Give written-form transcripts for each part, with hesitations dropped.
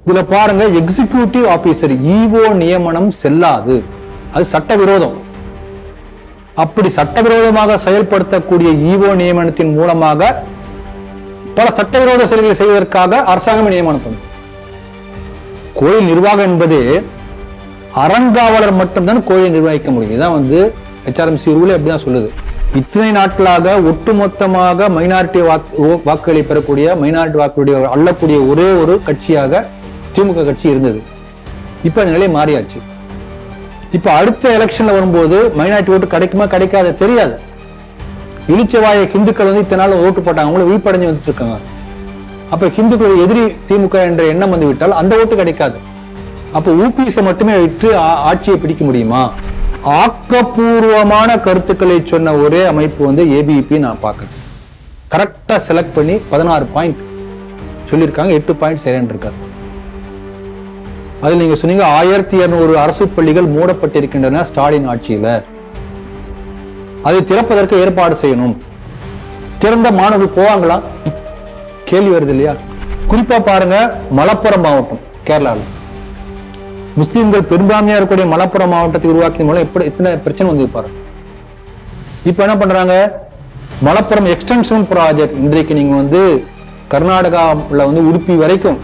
இதுல பாருங்க, executive officer EO நியமனம் செல்லாது, அது சட்டவிரோதம். அப்படி சட்டவிரோதமாக செயல்படுத்தக்கூடிய ஈஓ நியமனத்தின் மூலமாக பல சட்டவிரோத செயல்களை செய்வதற்காக அரசாங்கமே நியமனம் பண்ணும். கோயில் நிர்வாகம் என்பது அறங்காவலர் மட்டும்தான் கோயிலை நிர்வகிக்க முடியும். இதான் HRMC ரூல் அப்படிதான் சொல்லுது. இத்தனை நாட்களாக ஒட்டுமொத்தமாக மைனாரிட்டி வாக்குகளை பெறக்கூடிய, மைனாரிட்டி வாக்குடைய அள்ளக்கூடிய ஒரே ஒரு கட்சியாக திமுக கட்சி இருந்தது. இப்ப அந்த நிலை மாறியாச்சு. இப்ப அடுத்த எலெக்ஷன்ல வரும்போது மைனாரிட்டி ஓட்டு கிடைக்குமா கிடைக்காத தெரியாது. இழிச்சவாய ஹிந்துக்கள் இத்தனை நாள் ஓட்டு போட்டாங்க, அவங்கள விழிப்படைஞ்சு வந்துட்டு இருக்காங்க. அப்ப ஹிந்துக்கள் எதிரி திமுக என்ற எண்ணம் வந்து விட்டால் அந்த ஓட்டு கிடைக்காது. அப்ப UPS மட்டுமே விட்டு ஆட்சியை பிடிக்க முடியுமா? ஆக்கப்பூர்வமான கருத்துக்களை சொன்ன ஒரே அமைப்பு ABVP நான் பார்க்கிறேன். கரெக்டா செலக்ட் பண்ணி 16 பாயிண்ட் சொல்லியிருக்காங்க, 8 பாயிண்ட் சரியான இருக்காரு. அதில் நீங்க சொன்னீங்க 1200 அரசு பள்ளிகள் மூடப்பட்டிருக்கின்றன ஸ்டாலின் ஆட்சியில, அதை திறப்பதற்கு ஏற்பாடு செய்யணும். திறந்த மாணவர்கள் போவாங்களா? கேள்வி வருது இல்லையா? குறிப்பா பாருங்க, மலப்புரம் மாவட்டம் கேரளாவில் முஸ்லிம்கள் பெரும்பான்மையா இருக்கக்கூடிய மலப்புரம் மாவட்டத்தை உருவாக்கிய மூலம் எப்படி இத்தனை பிரச்சனை வந்து பாருங்க. இப்ப என்ன பண்றாங்க, மலப்புரம் எக்ஸ்டென்ஷன் ப்ராஜெக்ட் இன்றைக்கு நீங்க கர்நாடகாவில் உடுப்பி வரைக்கும்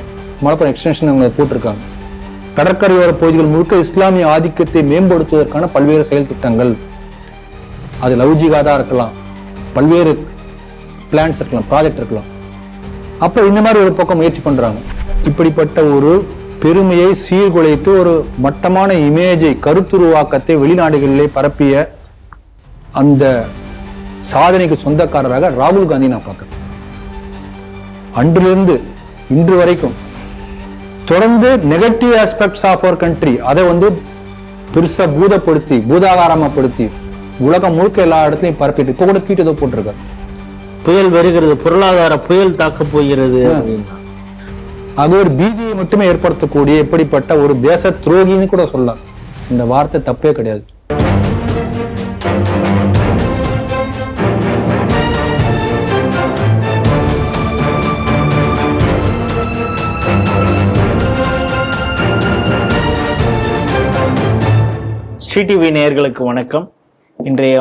மலப்புரம் எக்ஸ்டென்ஷன் போட்டிருக்காங்க. கடற்கரையோர பகுதிகள் முழுக்க இஸ்லாமிய ஆதிக்கத்தை மேம்படுத்துவதற்கான பல்வேறு செயல் திட்டங்கள், அது லவ்ஜிகாதா இருக்கலாம், பல்வேறு பிளான்ஸ் இருக்கலாம், ப்ராஜெக்ட் இருக்கலாம். அப்ப இந்த மாதிரி ஒரு பக்கம் முயற்சி பண்றாங்க. இப்படிப்பட்ட ஒரு பெருமையை சீர்குலைத்து ஒரு மட்டமான இமேஜை, கருத்துருவாக்கத்தை வெளிநாடுகளிலே பரப்பிய அந்த சாதனைக்கு சொந்தக்காரராக ராகுல் காந்தி நான் பார்க்கிறேன். அன்றிலிருந்து இன்று வரைக்கும் தொடர்ந்து negative aspects of our country அதை பெருசா பூதப்படுத்தி, பூதாகாரமாப்படுத்தி உலகம் முழுக்க எல்லா இடத்துலையும் பரப்பிட்டு இப்ப கூட ட்வீட் ஏதோ போட்டிருக்காரு. புயல் வருகிறது, பொருளாதார புயல் தாக்க போகிறது. அது ஒரு பீதியை மட்டுமே ஏற்படுத்தக்கூடிய எப்படிப்பட்ட ஒரு தேச துரோகின்னு கூட சொல்லலாம். இந்த வார்த்தை தப்பே கிடையாது. ஸ்ரீ டிவி நேயர்களுக்கு வணக்கம். இன்றைய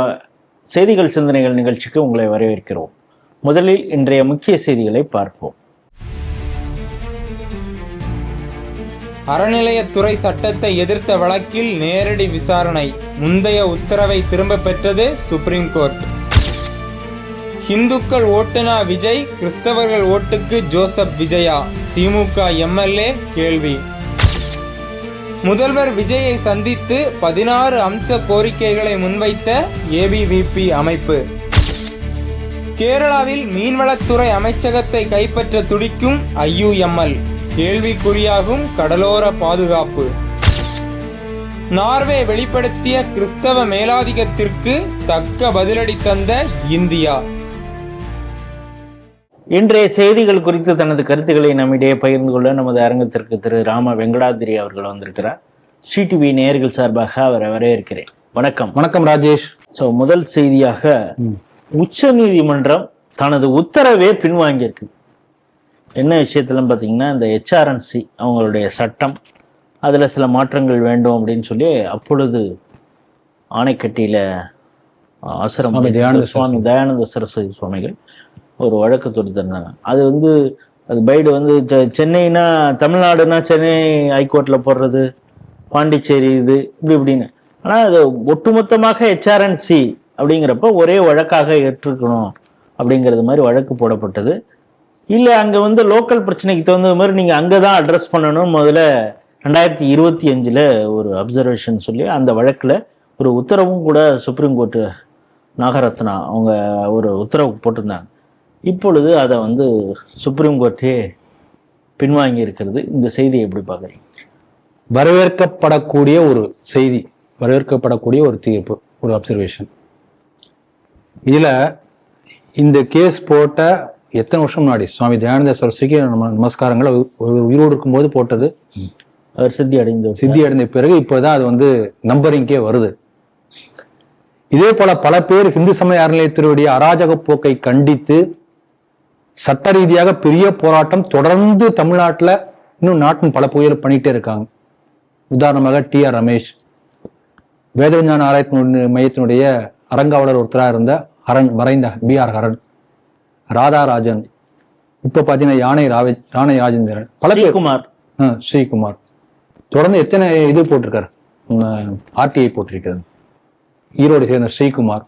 செய்திகள் சிந்தனைகள் நிகழ்ச்சிக்கு உங்களை வரவேற்கிறோம். முதலில் இன்றைய முக்கிய செய்திகளை பார்ப்போம். அறநிலையத்துறை சட்டத்தை எதிர்த்த வழக்கில் நேரடி விசாரணை, முந்தைய உத்தரவை திரும்ப பெற்றது சுப்ரீம் கோர்ட். இந்துக்கள் ஓட்டுனா விஜய், கிறிஸ்தவர்கள் ஓட்டுக்கு ஜோசப் விஜயா, திமுக MLA கேள்வி. முதல்வர் விஜயை சந்தித்து 16 அம்ச கோரிக்கைகளை முன்வைத்த ABVP அமைப்பு. கேரளாவில் மீன்வளத்துறை அமைச்சகத்தை கைப்பற்ற துடிக்கும் IUML, கேள்விக்குறியாகும் கடலோர பாதுகாப்பு. நார்வே வெளிப்படுத்திய கிறிஸ்தவ மேலாதிக்கத்திற்கு தக்க பதிலடி தந்த இந்தியா. இன்றைய செய்திகள் குறித்து தனது கருத்துக்களை நம்மிடையே பகிர்ந்து கொள்ள நமது அரங்கத்திற்கு திரு ராம வெங்கடாதிரி அவர்கள் வந்திருக்கிறார். ஸ்ரீ டிவி நேயர்கள் சார்பாக அவரை வரவேற்கிறேன். வணக்கம். வணக்கம் ராஜேஷ். முதல் செய்தியாக, உச்ச நீதிமன்றம் தனது உத்தரவே பின்வாங்கியிருக்கு. என்ன விஷயத்துல பார்த்தீங்கன்னா, இந்த HRMC அவங்களுடைய சட்டம், அதில் சில மாற்றங்கள் வேண்டும் அப்படின்னு சொல்லி அப்பொழுது ஆணைக்கட்டியில் ஆசிரம் சுவாமி தயானந்த சரஸ்வதி சுவாமிகள் ஒரு வழக்கு தொடுத்திருந்தாங்க. அது பைடு சென்னைனா தமிழ்நாடுனா சென்னை ஹைகோர்ட்டில் போடுறது, பாண்டிச்சேரி இது இப்படின்னு. ஆனால் அது ஒட்டுமொத்தமாக HRMC அப்படிங்கிறப்ப ஒரே வழக்காக ஏற்றுக்கணும் அப்படிங்கிறது மாதிரி வழக்கு போடப்பட்டது. இல்லை அங்கே லோக்கல் பிரச்சனைக்கு தகுந்த மாதிரி நீங்கள் அங்கே தான் அட்ரஸ் பண்ணணும். முதல்ல 2025 ஒரு அப்சர்வேஷன் சொல்லி அந்த வழக்கில் ஒரு உத்தரவும் கூட சுப்ரீம் கோர்ட்டு நாகரத்னா அவங்க ஒரு உத்தரவு போட்டிருந்தாங்க. இப்பொழுது அதை சுப்ரீம் கோர்ட்டே பின்வாங்கி இருக்கிறது. இந்த செய்தியை எப்படி பார்க்குறீங்க? வரவேற்கப்படக்கூடிய ஒரு செய்தி, வரவேற்கப்படக்கூடிய ஒரு தீர்ப்பு, ஒரு அப்சர்வேஷன். இதுல இந்த கேஸ் போட்ட எத்தனை வருஷம் முன்னாடி சுவாமி தயானந்த சரஸ்வதிக்கு நமஸ்காரங்கள். உயிரோடு இருக்கும்போது போட்டது, அவர் சித்தி அடைந்த பிறகு இப்போதான் அது நம்பரிங்கே வருது. இதே போல பல பேர் இந்து சமய அறநிலையத்துறையுடைய அராஜக போக்கை கண்டித்து சட்ட ரீதியாக பெரிய போராட்டம் தொடர்ந்து தமிழ்நாட்டில் இன்னும் நாட்டின் பல பகுதியில் பண்ணிட்டே இருக்காங்க. உதாரணமாக TR ரமேஷ், வேதவிஞ்ஞான ஆராய்ச்சி மையத்தினுடைய அரங்காவலர் ஒருத்தராக இருந்த மறைந்த BR ஹரன், ராதாராஜன், இப்ப பாத்தீங்கன்னா யானை ராஜேந்திரன், பல பேர், ஸ்ரீகுமார், தொடர்ந்து எத்தனை இது போட்டிருக்காரு, RTI போட்டிருக்கிறது, ஈரோடு சேர்ந்த ஸ்ரீகுமார்.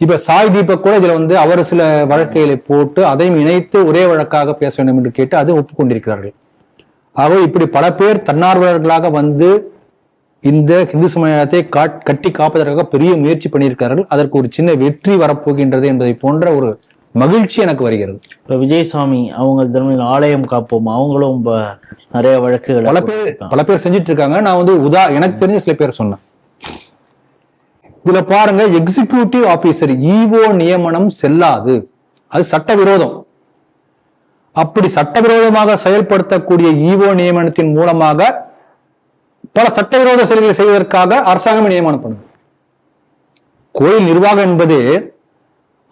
இப்ப சாய் தீபக் கூட இதுல வந்து அவர் சில வழக்குகளை போட்டு அதையும் இணைத்து ஒரே வழக்காக பேச வேண்டும் என்று கேட்டு அதை ஒப்புக்கொண்டிருக்கிறார்கள். ஆகவே இப்படி பல பேர் தன்னார்வலர்களாக வந்து இந்த இந்து சமயத்தை கட்டி காப்பதற்காக பெரிய முயற்சி பண்ணியிருக்கிறார்கள். அதற்கு ஒரு சின்ன வெற்றி வரப்போகின்றது என்பதை போன்ற ஒரு மகிழ்ச்சி எனக்கு வருகிறது. இப்ப விஜயசாமி அவங்க தலைமையில் ஆலயம் காப்போம், அவங்களும் நிறைய வழக்குகள் பல பேர் செஞ்சுட்டு இருக்காங்க. நான் வந்து எனக்கு தெரிஞ்ச சில பேர் சொன்னேன். இதுல பாருங்க, எக்ஸிகியூட்டிவ் ஆபீசர் EO நியமனம் செல்லாது, அது சட்டவிரோதம். அப்படி சட்டவிரோதமாக செயல்படுத்தக்கூடிய EO நியமனத்தின் மூலமாக பல சட்டவிரோத செயல்களை செய்வதற்காக அரசாங்கமே நியமனம் பண்ணுது. கோயில் நிர்வாகம் என்பது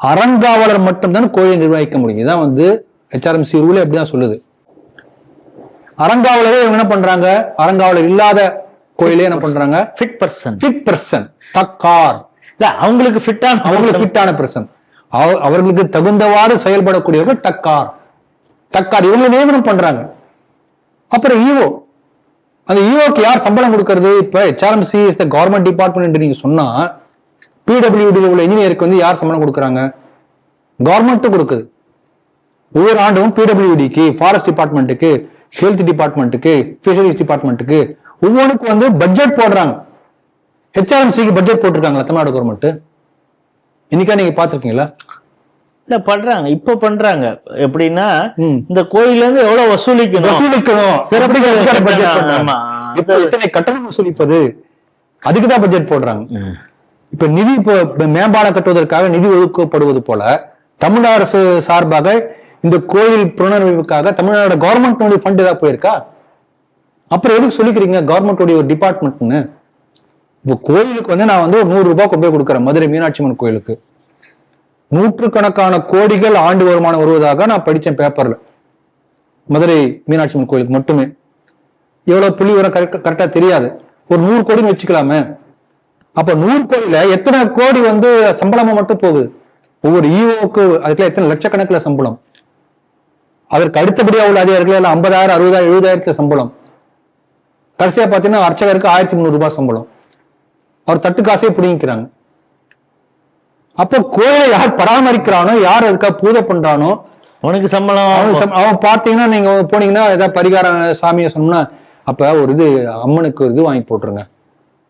அறங்காவலர் மட்டும்தான் கோயிலை நிர்வகிக்க முடியும். இதான் வந்து HRMC ரூல் அப்படிதான் சொல்லுது. அறங்காவலரே இவங்க என்ன பண்றாங்க, அறங்காவலர் இல்லாத கோயிலே என்ன பண்றாங்க, ஃபிட் பர்சன் தக்கார், அவங்களுக்கு ஃபிட்டான பர்சன், அவர்களுக்கு தகுந்தவாறு செயல்படக்கூடியவர்கள் தக்கார் இவங்க நியமனம் பண்றாங்க. அப்புறம் EO, அந்த EOக்கு யார் சம்பளம் கொடுக்கறது? இப்ப HRMC is the government department நீங்க சொன்னா, PWD உள்ள இன்ஜினியருக்கு வந்து யார் சம்பளம் கொடுக்குறாங்க? கவர்மெண்ட் கொடுக்குது. ஒவ்வொரு ஆண்டும் PWDக்கு, ஃபாரஸ்ட் டிபார்ட்மெண்ட்டுக்கு, ஹெல்த் டிபார்ட்மெண்ட்டுக்கு, ஃபிஷரிஸ் டிபார்ட்மெண்ட்டுக்கு ஒவ்வொன்றுக்கு வந்து பட்ஜெட் போடுறாங்க. HRMCக்கு பட்ஜெட் போட்டிருக்காங்களா தமிழ்நாடு கவர்மெண்ட்? இன்னைக்கா நீங்க பாத்திருக்கீங்களா? இல்ல பண்றாங்க, இப்ப பண்றாங்க. எப்படின்னா இந்த கோயில்ல இருந்து எவ்வளவு வசூலிக்கணும், எத்தனை கட்டணம் வசூலிப்பது, அதுக்குதான் பட்ஜெட் போடுறாங்க. இப்ப நிதி மேம்பாலம் கட்டுவதற்காக நிதி ஒதுக்கப்படுவது போல தமிழ்நாடு அரசு சார்பாக இந்த கோயில் புனரமைப்புக்காக தமிழ்நாடு கவர்மெண்ட் ஃபண்ட் ஏதாவது போயிருக்கா? அப்புறம் எதுக்கு சொல்லிக்கிறீங்க கவர்மெண்ட் ஒரு டிபார்ட்மெண்ட்னு? இப்போ கோயிலுக்கு வந்து நான் வந்து ஒரு 100 ரூபாய் கொண்டு போய் கொடுக்குறேன். மதுரை மீனாட்சி அம்மன் கோயிலுக்கு நூற்றுக்கணக்கான கோடிகள் ஆண்டு வருமானம் வருவதாக நான் படிச்சேன் பேப்பர்ல. மதுரை மீனாட்சி அம்மன் கோயிலுக்கு மட்டுமே எவ்வளவு புள்ளி வர கரெக்டா தெரியாது, ஒரு 100 கோடின்னு வச்சுக்கலாமே. அப்ப 100 கோடியில எத்தனை கோடி வந்து சம்பளமா மட்டும் போகுது? ஒவ்வொரு EOக்கு அதுக்குள்ள எத்தனை லட்சக்கணக்கில் சம்பளம். அதற்கு அடுத்தபடியா உள்ள அதிகாரிகள் 50,000, 60,000, 70,000 சம்பளம். கடைசியா பாத்தீங்கன்னா அர்ச்சகருக்கு 1,300 ரூபாய் சம்பளம். அவர் தட்டு காசே பிடிக்கிறாங்க. அப்ப கோயிலை யார் பராமரிக்கிறானோ, யார் அதுக்காக பூஜை பண்றானோ அவனுக்கு சம்பளம். அவன் பாத்தீங்கன்னா நீங்க போனீங்கன்னா ஏதாவது பரிகார சாமியை சொன்னா, அப்ப ஒரு இது அம்மனுக்கு ஒரு இது வாங்கி போட்டுருங்க,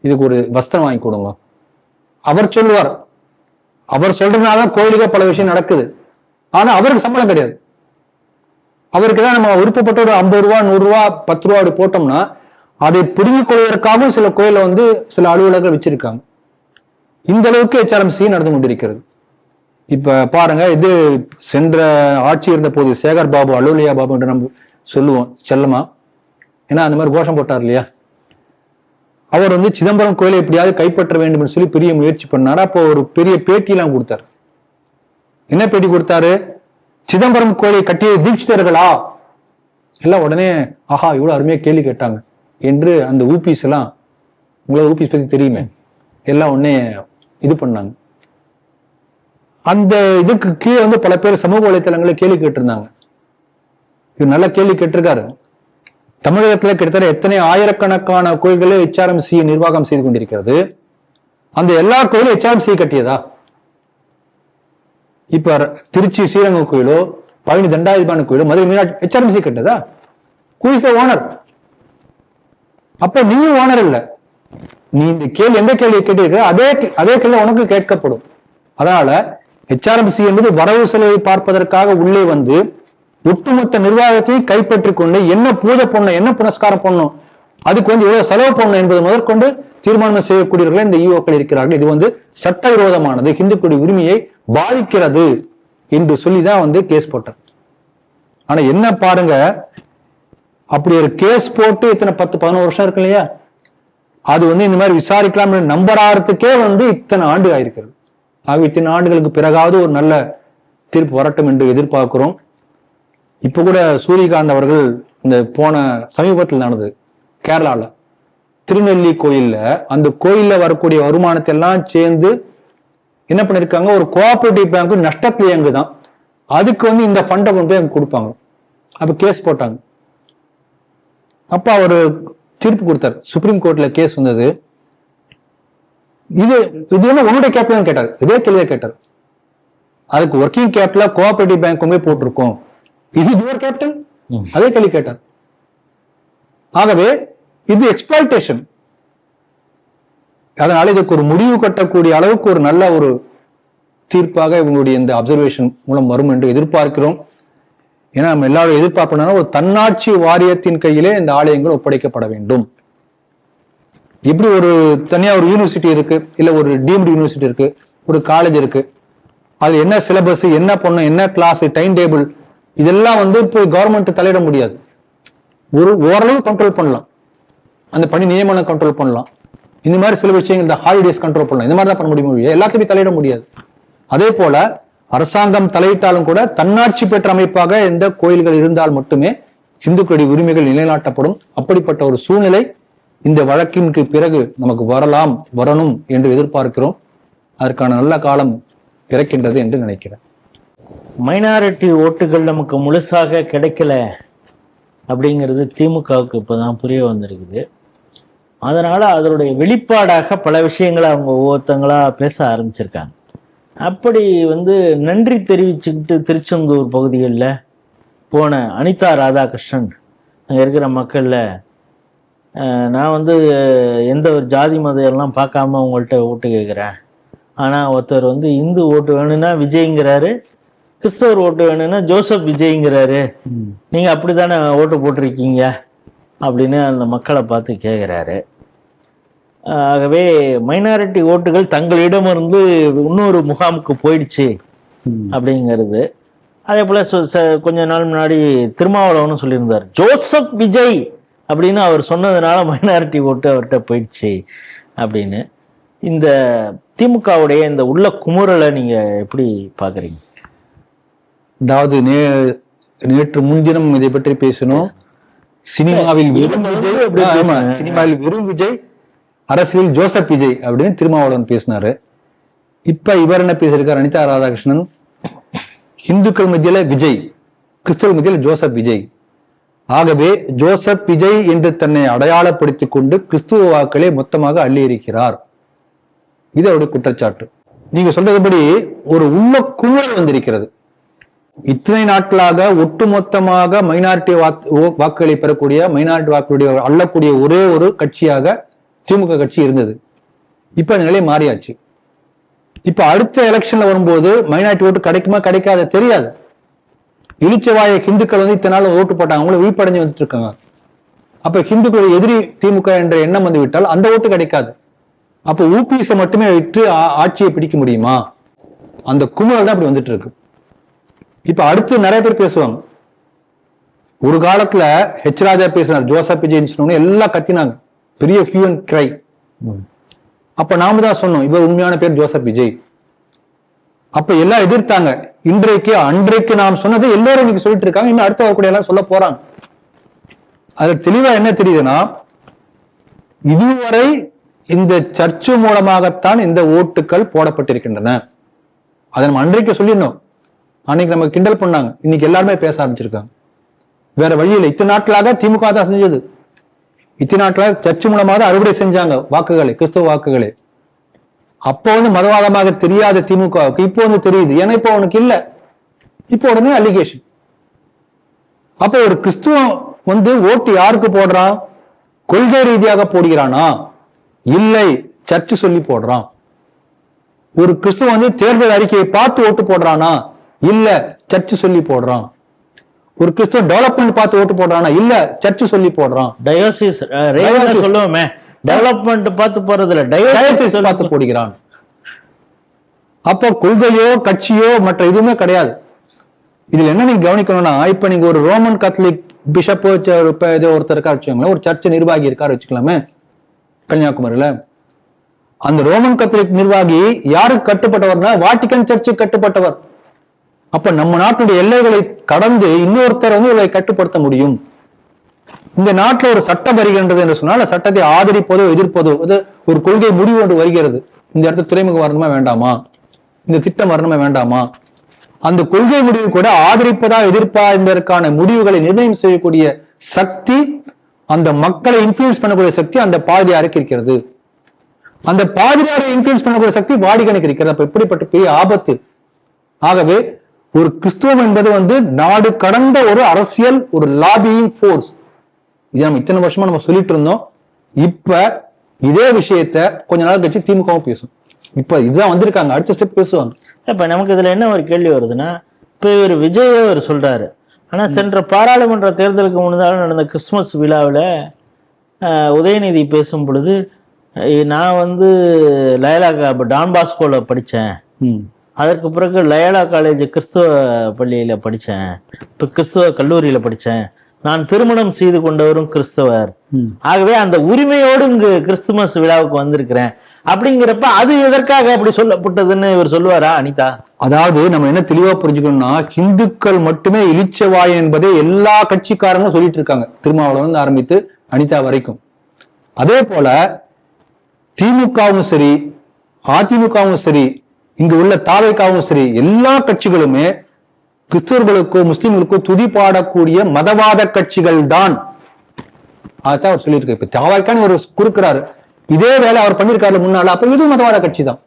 இதுக்கு ஒரு வஸ்திரம் வாங்கி கொடுங்க, அவர் சொல்லுவார். அவர் சொல்றதுனால கோயிலுக்கு பல விஷயம் நடக்குது. ஆனா அவருக்கு சம்பளம் கிடையாது. அவருக்கு தான் நம்ம விருப்பப்பட்ட ஒரு 50 ரூபா, 100 ரூபா, 10 ரூபா அப்படி போட்டோம்னா அதை பிடுங்கிக் கொள்வதற்காகவும் சில கோயில வந்து சில அலுவலர்கள் வச்சிருக்காங்க. இந்த அளவுக்கு HRMC நடந்து கொண்டிருக்கிறது. இப்ப பாருங்க, இது சென்ற ஆட்சி இருந்த போது சேகர் பாபு, அலுவலியா பாபு என்று நம்ம சொல்லுவோம் செல்லமா, ஏன்னா அந்த மாதிரி கோஷம் போட்டார் இல்லையா, அவர் வந்து சிதம்பரம் கோயிலை எப்படியாவது கைப்பற்ற வேண்டும் என்று சொல்லி பெரிய முயற்சி பண்ணாரு. அப்போ ஒரு பெரிய பேட்டியெல்லாம் கொடுத்தாரு. என்ன பேட்டி கொடுத்தாரு? சிதம்பரம் கோயிலை கட்டிய தீட்சிதர்களா? எல்லாம் உடனே ஆஹா இவ்வளவு அருமையா கேள்வி கேட்டாங்க என்று அந்த ஊபிஸ் எல்லாம், உங்களுக்கு ஊபிஸ் பத்தி தெரியுமே, எல்லாம் உடனே இது பண்ணாங்க. அந்த இதுக்கு கீழே வந்து பல பேர் சமூக வலைத்தளங்களை கேள்வி கேட்டிருந்தாங்க. இது நல்ல கேள்வி கேட்டிருக்காரு. தமிழகத்துல கிட்டத்தட்ட எத்தனை ஆயிரக்கணக்கான கோயில்களே HRMC நிர்வாகம் செய்து கொண்டிருக்கிறது. அந்த எல்லா கோயிலும் HRMC கட்டியதா? இப்ப Trichy Srirangam கோயிலோ, Palani Dhandayuthapani கோயிலோ, Madurai Meenakshi HRMC கட்டதா? Who is the owner? அப்ப நீ ஓனர் இல்ல. நீ இந்த கேள்வி எந்த கேள்வி கேட்டிருக்க அதே கேள்வி உனக்கு கேட்கப்படும். அதனால HRMC என்பது வரவு செலவை பார்ப்பதற்காக உள்ளே வந்து ஒட்டுமொத்த நிர்வாகத்தையும் கைப்பற்றி கொண்டு என்ன பூஜை பண்ணணும், என்ன புனஸ்காரம் பண்ணணும், அதுக்கு வந்து எவ்வளவு செலவு பண்ணணும் என்பது முதற்கொண்டு தீர்மானம் செய்யக்கூடியவர்கள் இந்த EOக்கள் இருக்கிறார்கள். இது வந்து சட்டவிரோதமானது, இந்துக்களுடைய உரிமையை பாதிக்கிறது என்று சொல்லிதான் வந்து கேஸ் போட்டார். ஆனா என்ன பாருங்க, அப்படி ஒரு கேஸ் போட்டு இத்தனை 10-11 வருஷம் இருக்கு இல்லையா, அது வந்து இந்த மாதிரி விசாரிக்கலாம் நம்பர் ஆகிறதுக்கே வந்து இத்தனை ஆண்டு ஆயிருக்கிறது. ஆக இத்தனை ஆண்டுகளுக்கு பிறகாவது ஒரு நல்ல தீர்ப்பு வரட்டும் என்று எதிர்பார்க்கிறோம். இப்ப கூட சூரியகாந்த் அவர்கள் இந்த போன சமீபத்தில் நடந்தது கேரளால திருநெல்லி கோயில்ல. அந்த கோயில்ல வரக்கூடிய வருமானத்தை எல்லாம் சேர்ந்து என்ன பண்ணிருக்காங்க, ஒரு கோஆபரேட்டிவ் பேங்க் நஷ்டத்துல இயங்குதான், அதுக்கு வந்து இந்த ஃபண்டை கொண்டு போய் கொடுப்பாங்க. அப்ப கேஸ் போட்டாங்க. அப்ப அவரு தீர்ப்பு கொடுத்தார், சுப்ரீம் கோர்ட்ல கேஸ் வந்தது. இது என்ன உன்னுடைய கேபிட்டல் கேட்டார், இதே கேள்வியை கேட்டார். அதுக்கு ஒர்க்கிங் கேபிட்டல கோஆபரேட்டிவ் பேங்க் கொண்டு போய் போட்டிருக்கோம், இஸ் இட் யுவர் கேபிட்டல், அதே கேள்வி கேட்டார். ஆகவே இது எக்ஸ்பிளாய்டேஷன். அதனால இதுக்கு ஒரு முடிவு கட்டக்கூடிய அளவுக்கு ஒரு நல்ல ஒரு தீர்ப்பாக இவங்களுடைய இந்த அப்சர்வேஷன் மூலம் வரும் என்று எதிர்பார்க்கிறோம். ஏன்னா நம்ம எல்லாரும் எதிர்பார்க்கணும்னா ஒரு தன்னாட்சி வாரியத்தின் கையிலே இந்த ஆலயங்கள் ஒப்படைக்கப்பட வேண்டும். இப்படி ஒரு தனியா ஒரு யூனிவர்சிட்டி இருக்கு, இல்ல ஒரு டீம்டு யூனிவர்சிட்டி இருக்கு, ஒரு காலேஜ் இருக்கு, அது என்ன சிலபஸ், என்ன பண்ணும், என்ன கிளாஸ், டைம் டேபிள், இதெல்லாம் வந்து இப்போ கவர்மெண்ட் தலையிட முடியாது. ஒரு ஓரளவு கண்ட்ரோல் பண்ணலாம், அந்த பணி நியமனம் கண்ட்ரோல் பண்ணலாம், இந்த மாதிரி சில விஷயங்கள், இந்த ஹாலிடேஸ் கண்ட்ரோல் பண்ணலாம், இந்த மாதிரி தான் பண்ண முடியும், எல்லாத்தையுமே தலையிட முடியாது. அதே போல அரசாங்கம் தலையிட்டாலும் கூட தன்னாட்சி பெற்ற அமைப்பாக எந்த கோயில்கள் இருந்தால் மட்டுமே இந்துக்களுடைய உரிமைகள் நிலைநாட்டப்படும். அப்படிப்பட்ட ஒரு சூழ்நிலை இந்த வழக்கிற்கு பிறகு நமக்கு வரணும் என்று எதிர்பார்க்கிறோம். அதற்கான நல்ல காலம் பிறக்கின்றது என்று நினைக்கிறேன். மைனாரிட்டி ஓட்டுகள் நமக்கு முழுசாக கிடைக்கல அப்படிங்கிறது திமுகவுக்கு இப்போதான் புரிய வந்திருக்குது. அதனால அதனுடைய வெளிப்பாடாக பல விஷயங்களை அவங்க ஒவ்வொருத்தங்களா பேச ஆரம்பிச்சிருக்காங்க. அப்படி வந்து நன்றி தெரிவிச்சுக்கிட்டு திருச்செந்தூர் பகுதிகளில் போன அனிதா ராதாகிருஷ்ணன் அங்கே இருக்கிற மக்களில் நான் வந்து எந்த ஒரு ஜாதி மதம் எல்லாம் பார்க்காம உங்கள்கிட்ட ஓட்டு கேட்குறேன், ஆனால் ஒருத்தர் வந்து இந்து ஓட்டு வேணும்னா விஜய்ங்கிறாரு, கிறிஸ்தவர் ஓட்டு வேணும்னா ஜோசப் விஜய்ங்கிறாரு, நீங்கள் அப்படி தானே ஓட்டு போட்டிருக்கீங்க அப்படின்னு அந்த மக்களை பார்த்து கேட்குறாரு. ஆகவே மைனாரிட்டி ஓட்டுகள் தங்களிடமிருந்து இன்னொரு முகாமுக்கு போயிடுச்சு அப்படிங்கிறது. அதே போல கொஞ்ச நாள் முன்னாடி திருமாவளவனும் சொல்லியிருந்தார், ஜோசப் விஜய் அப்படின்னு அவர் சொன்னதுனால மைனாரிட்டி ஓட்டு அவர்கிட்ட போயிடுச்சு அப்படின்னு. இந்த திமுகவுடைய இந்த உள்ள குமுறலை நீங்க எப்படி பாக்குறீங்க? அதாவது நேற்று முன்தினம் இதை பற்றி பேசணும். சினிமாவில் வெறும் விஜய், சினிமாவில் வெறும் விஜய், அரசியல் ஜோசப் விஜய் அப்படின்னு திருமாவளவன் பேசினாரு. இப்ப இவர் என்ன பேசியிருக்கார், அனிதா ராதாகிருஷ்ணன், இந்துக்கள் மத்தியில விஜய், கிறிஸ்தவ மத்தியில ஜோசப் விஜய். ஆகவே ஜோசப் விஜய் என்று தன்னை அடையாளப்படுத்திக் கொண்டு கிறிஸ்துவ வாக்களை மொத்தமாக அள்ளி இருக்கிறார். இது அவருடைய குற்றச்சாட்டு. நீங்க சொல்றதுபடி ஒரு உள்ள குமுறல் வந்திருக்கிறது. இத்தனை நாட்களாக ஒட்டுமொத்தமாக மைனாரிட்டி வாக்குகளை பெறக்கூடிய, மைனாரிட்டி வாக்குடைய அள்ளக்கூடிய ஒரே ஒரு கட்சியாக திமுக கட்சி இருந்தது. இப்ப அந்த நிலை மாறியாச்சு. இப்ப அடுத்த எலெக்ஷன்ல வரும்போது மைனாரிட்டி ஓட்டு கிடைக்குமா கிடைக்காத தெரியாது. இழிச்சவாய ஹிந்துக்கள் வந்து இத்தனை நாள் ஓட்டு போட்டாங்க, அவங்களும் விழிப்படைஞ்சு வந்துட்டு இருக்காங்க. அப்ப ஹிந்துக்களுடைய எதிரி திமுக என்ற எண்ணம் வந்து விட்டால் அந்த ஓட்டு கிடைக்காது. அப்ப ஊபிஎஸ் மட்டுமே விட்டு ஆட்சியை பிடிக்க முடியுமா? அந்த குமுறல் தான் அப்படி வந்துட்டு இருக்கு. இப்ப அடுத்து நிறைய பேர் பேசுவாங்க. ஒரு காலத்துல ஹெச் ராஜா பேசினார், ஜோசப் விஜய் சொன்னோன்னு எல்லாம் கத்தினாங்க, பெரிய ஹியூ அண்ட் கிரை. அப்ப நாம தான் சொன்னோம் இவர் உண்மையான பேர் ஜோசப் விஜய். அப்ப எல்லாம் எதிர்த்தாங்க. அன்றைக்கு நாம் சொன்னது எல்லாரும் இன்னைக்கு சொல்லிட்டு இருக்காங்க, இன்னும் அடுத்த வரக்கூடிய எல்லாம் சொல்ல போறாங்க. அது தெளிவா என்ன தெரியுதுன்னா, இதுவரை இந்த சர்ச்சு மூலமாகத்தான் இந்த ஓட்டுகள் போடப்பட்டிருக்கின்றன. அதை நம்ம அன்றைக்கு சொல்லிடணும். அன்னைக்கு நம்ம கிண்டல் பண்ணாங்க, இன்னைக்கு எல்லாருமே பேச ஆரம்பிச்சிருக்காங்க. வேற வழி இல்லை. இத்தனை நாட்களாக திமுக தான் செஞ்சது. இத்தனை நாட்களாக சர்ச்சு மூலமாக அறுவடை செஞ்சாங்க வாக்குகளை, கிறிஸ்துவ வாக்குகளை. அப்போ வந்து மதவாதமாக தெரியாத திமுகவுக்கு இப்போ வந்து தெரியுது. ஏன்னா இப்போ அவனுக்கு இல்ல, இப்போ உடனே அலிகேஷன். அப்போ ஒரு கிறிஸ்துவம் வந்து ஓட்டு யாருக்கு போடுறான்? கொள்கை ரீதியாக போடுகிறானா? இல்லை, சர்ச்சு சொல்லி போடுறான். ஒரு கிறிஸ்துவ வந்து தேர்தல் அறிக்கையை பார்த்து ஓட்டு போடுறானா? இல்ல, சர்ச்சு சொல்லி போடுறான். ஒரு கிறிஸ்துவ டெவலப்மெண்ட் பார்த்து ஓட்டு போடுறானா? இல்ல, சர்ச்சு சொல்லி போடுறான். டயோசிஸ் சொல்லுவோமே, டெவலப்மெண்ட் பார்த்து போறதுல டயோசிஸ் பார்த்து போடுகிறான். அப்ப கொள்கையோ கட்சியோ மற்ற எதுவுமே கிடையாது. இதுல என்ன நீங்க கவனிக்கணும்னா, இப்ப நீங்க ஒரு ரோமன் கத்தலிக் பிஷப் ஒருத்தர் இருக்கா வச்சுக்கோங்களேன், ஒரு சர்ச் நிர்வாகி இருக்காரு வச்சுக்கலாமே கன்னியாகுமரியில. அந்த ரோமன் கத்தலிக் நிர்வாகி யாருக்கு கட்டுப்பட்டவர்னா வாட்டிகன் சர்ச்சுக்கு கட்டுப்பட்டவர். அப்ப நம்ம நாட்டுடைய எல்லைகளை கடந்து இன்னொருத்தர் வந்து இதை கட்டுப்படுத்த முடியும். இந்த நாட்டில் ஒரு சட்டம் வருகின்றது என்று சொன்னால் சட்டத்தை ஆதரிப்பதோ எதிர்ப்பதோ ஒரு கொள்கை முடிவு ஒன்று வருகிறது. இந்த இடத்துல துறைமுகம் வரணுமா வேண்டாமா, இந்த திட்டம் வரணுமா வேண்டாமா, அந்த கொள்கை முடிவு கூட ஆதரிப்பதா எதிர்ப்பா என்பதற்கான முடிவுகளை நிர்ணயம் செய்யக்கூடிய சக்தி, அந்த மக்களை இன்ஃபுளுன்ஸ் பண்ணக்கூடிய சக்தி அந்த பாதிரியாருக்கு இருக்கிறது. அந்த பாதிரியாரை இன்ஃபுளுன்ஸ் பண்ணக்கூடிய சக்தி வாடிகனுக்கு இருக்கிறது. அப்ப இப்படிப்பட்ட பெரிய ஆபத்து. ஆகவே ஒரு கிறிஸ்துவம் என்பது நாடு கடந்த ஒரு அரசியல், ஒரு லாபியிங் போர்ஸ். இது நம்ம இத்தனை வருஷமா நம்ம சொல்லிட்டு இருந்தோம். இப்ப இதே விஷயத்த கொஞ்ச நாள் கழிச்சு திமுகவும் பேசும். இப்ப இதுதான் வந்திருக்காங்க, அடுத்த ஸ்டெப் பேசுவாங்க. இப்ப நமக்கு இதுல என்ன ஒரு கேள்வி வருதுன்னா, இப்ப இவர் விஜய் அவர் சொல்றாரு, ஆனா சென்ற பாராளுமன்ற தேர்தலுக்கு முன்னதாக நடந்த கிறிஸ்துமஸ் விழாவில் உதயநிதி பேசும் பொழுது, நான் லயலா டான் பாஸ்கோல படித்தேன், அதற்கு பிறகு லயலா காலேஜ் கிறிஸ்துவ பள்ளியில படித்தேன், இப்போ கிறிஸ்துவ கல்லூரியில படித்தேன், நான் திருமணம் செய்து கொண்டவரும் கிறிஸ்தவர், ஆகவே அந்த உரிமையோடு இங்கு கிறிஸ்துமஸ் விழாவுக்கு வந்திருக்கிறேன் அப்படிங்கிறப்ப அது எதற்காக அப்படி சொல்லப்பட்டதுன்னு இவர் சொல்லுவாரா அனிதா? அதாவது நம்ம என்ன தெளிவா புரிஞ்சுக்கணும்னா, ஹிந்துக்கள் மட்டுமே இளிச்சவாய் என்பதை எல்லா கட்சிக்காரங்களும் சொல்லிட்டு இருக்காங்க, திருமாவளவன் ஆரம்பித்து அனிதா வரைக்கும். அதே போல திமுகவும் சரி, அதிமுகவும் சரி, இங்கு உள்ள தாவைக்காவும் சரி, எல்லா கட்சிகளுமே கிறிஸ்தவர்களுக்கோ முஸ்லிம்களுக்கோ துதி பாடக்கூடிய மதவாத கட்சிகள் தான். அதான் அவர் சொல்லியிருக்காரு. இப்ப தாவைக்கான்னு ஒரு குறுக்கிறாரு, இதே வேலை அவர் பண்ணிருக்காரு முன்னால, அப்ப இது மதவாத கட்சி தான்.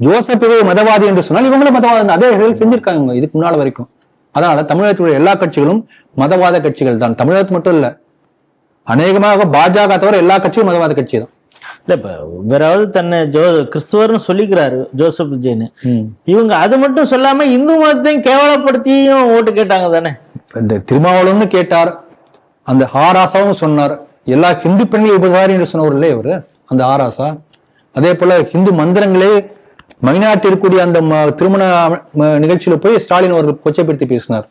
ஜோசப் இதே மதவாதி என்று சொன்னால் இவங்களும் மதவாதம் அதே செஞ்சிருக்காங்க இதுக்கு முன்னால வரைக்கும். அதனால தமிழகத்தில் எல்லா கட்சிகளும் மதவாத கட்சிகள் தான். தமிழகத்து மட்டும் இல்ல, அநேகமாக பாஜக தவிர எல்லா கட்சியும் மதவாத கட்சி தான். இல்ல இப்ப வேறாவது தன்னை கிறிஸ்துவர்னு சொல்லிக்கிறாரு ஜோசப் விஜய்னு, இவங்க அது மட்டும் சொல்லாம இந்து மதத்தையும் கேவலப்படுத்தியும் ஓட்டு கேட்டாங்க தானே. இந்த திருமாவளவன்னு கேட்டார், அந்த ஆராசாவும் சொன்னார், எல்லா ஹிந்து பெண்களை உபசாரி என்று சொன்னவர் இல்லையே இவரு அந்த ஆராசா. அதே போல ஹிந்து மந்திரங்களே மைனாரிட்டி இருக்கக்கூடிய அந்த திருமண நிகழ்ச்சியில போய் ஸ்டாலின் அவர்கள் கொச்சைப்படுத்தி பேசினார்.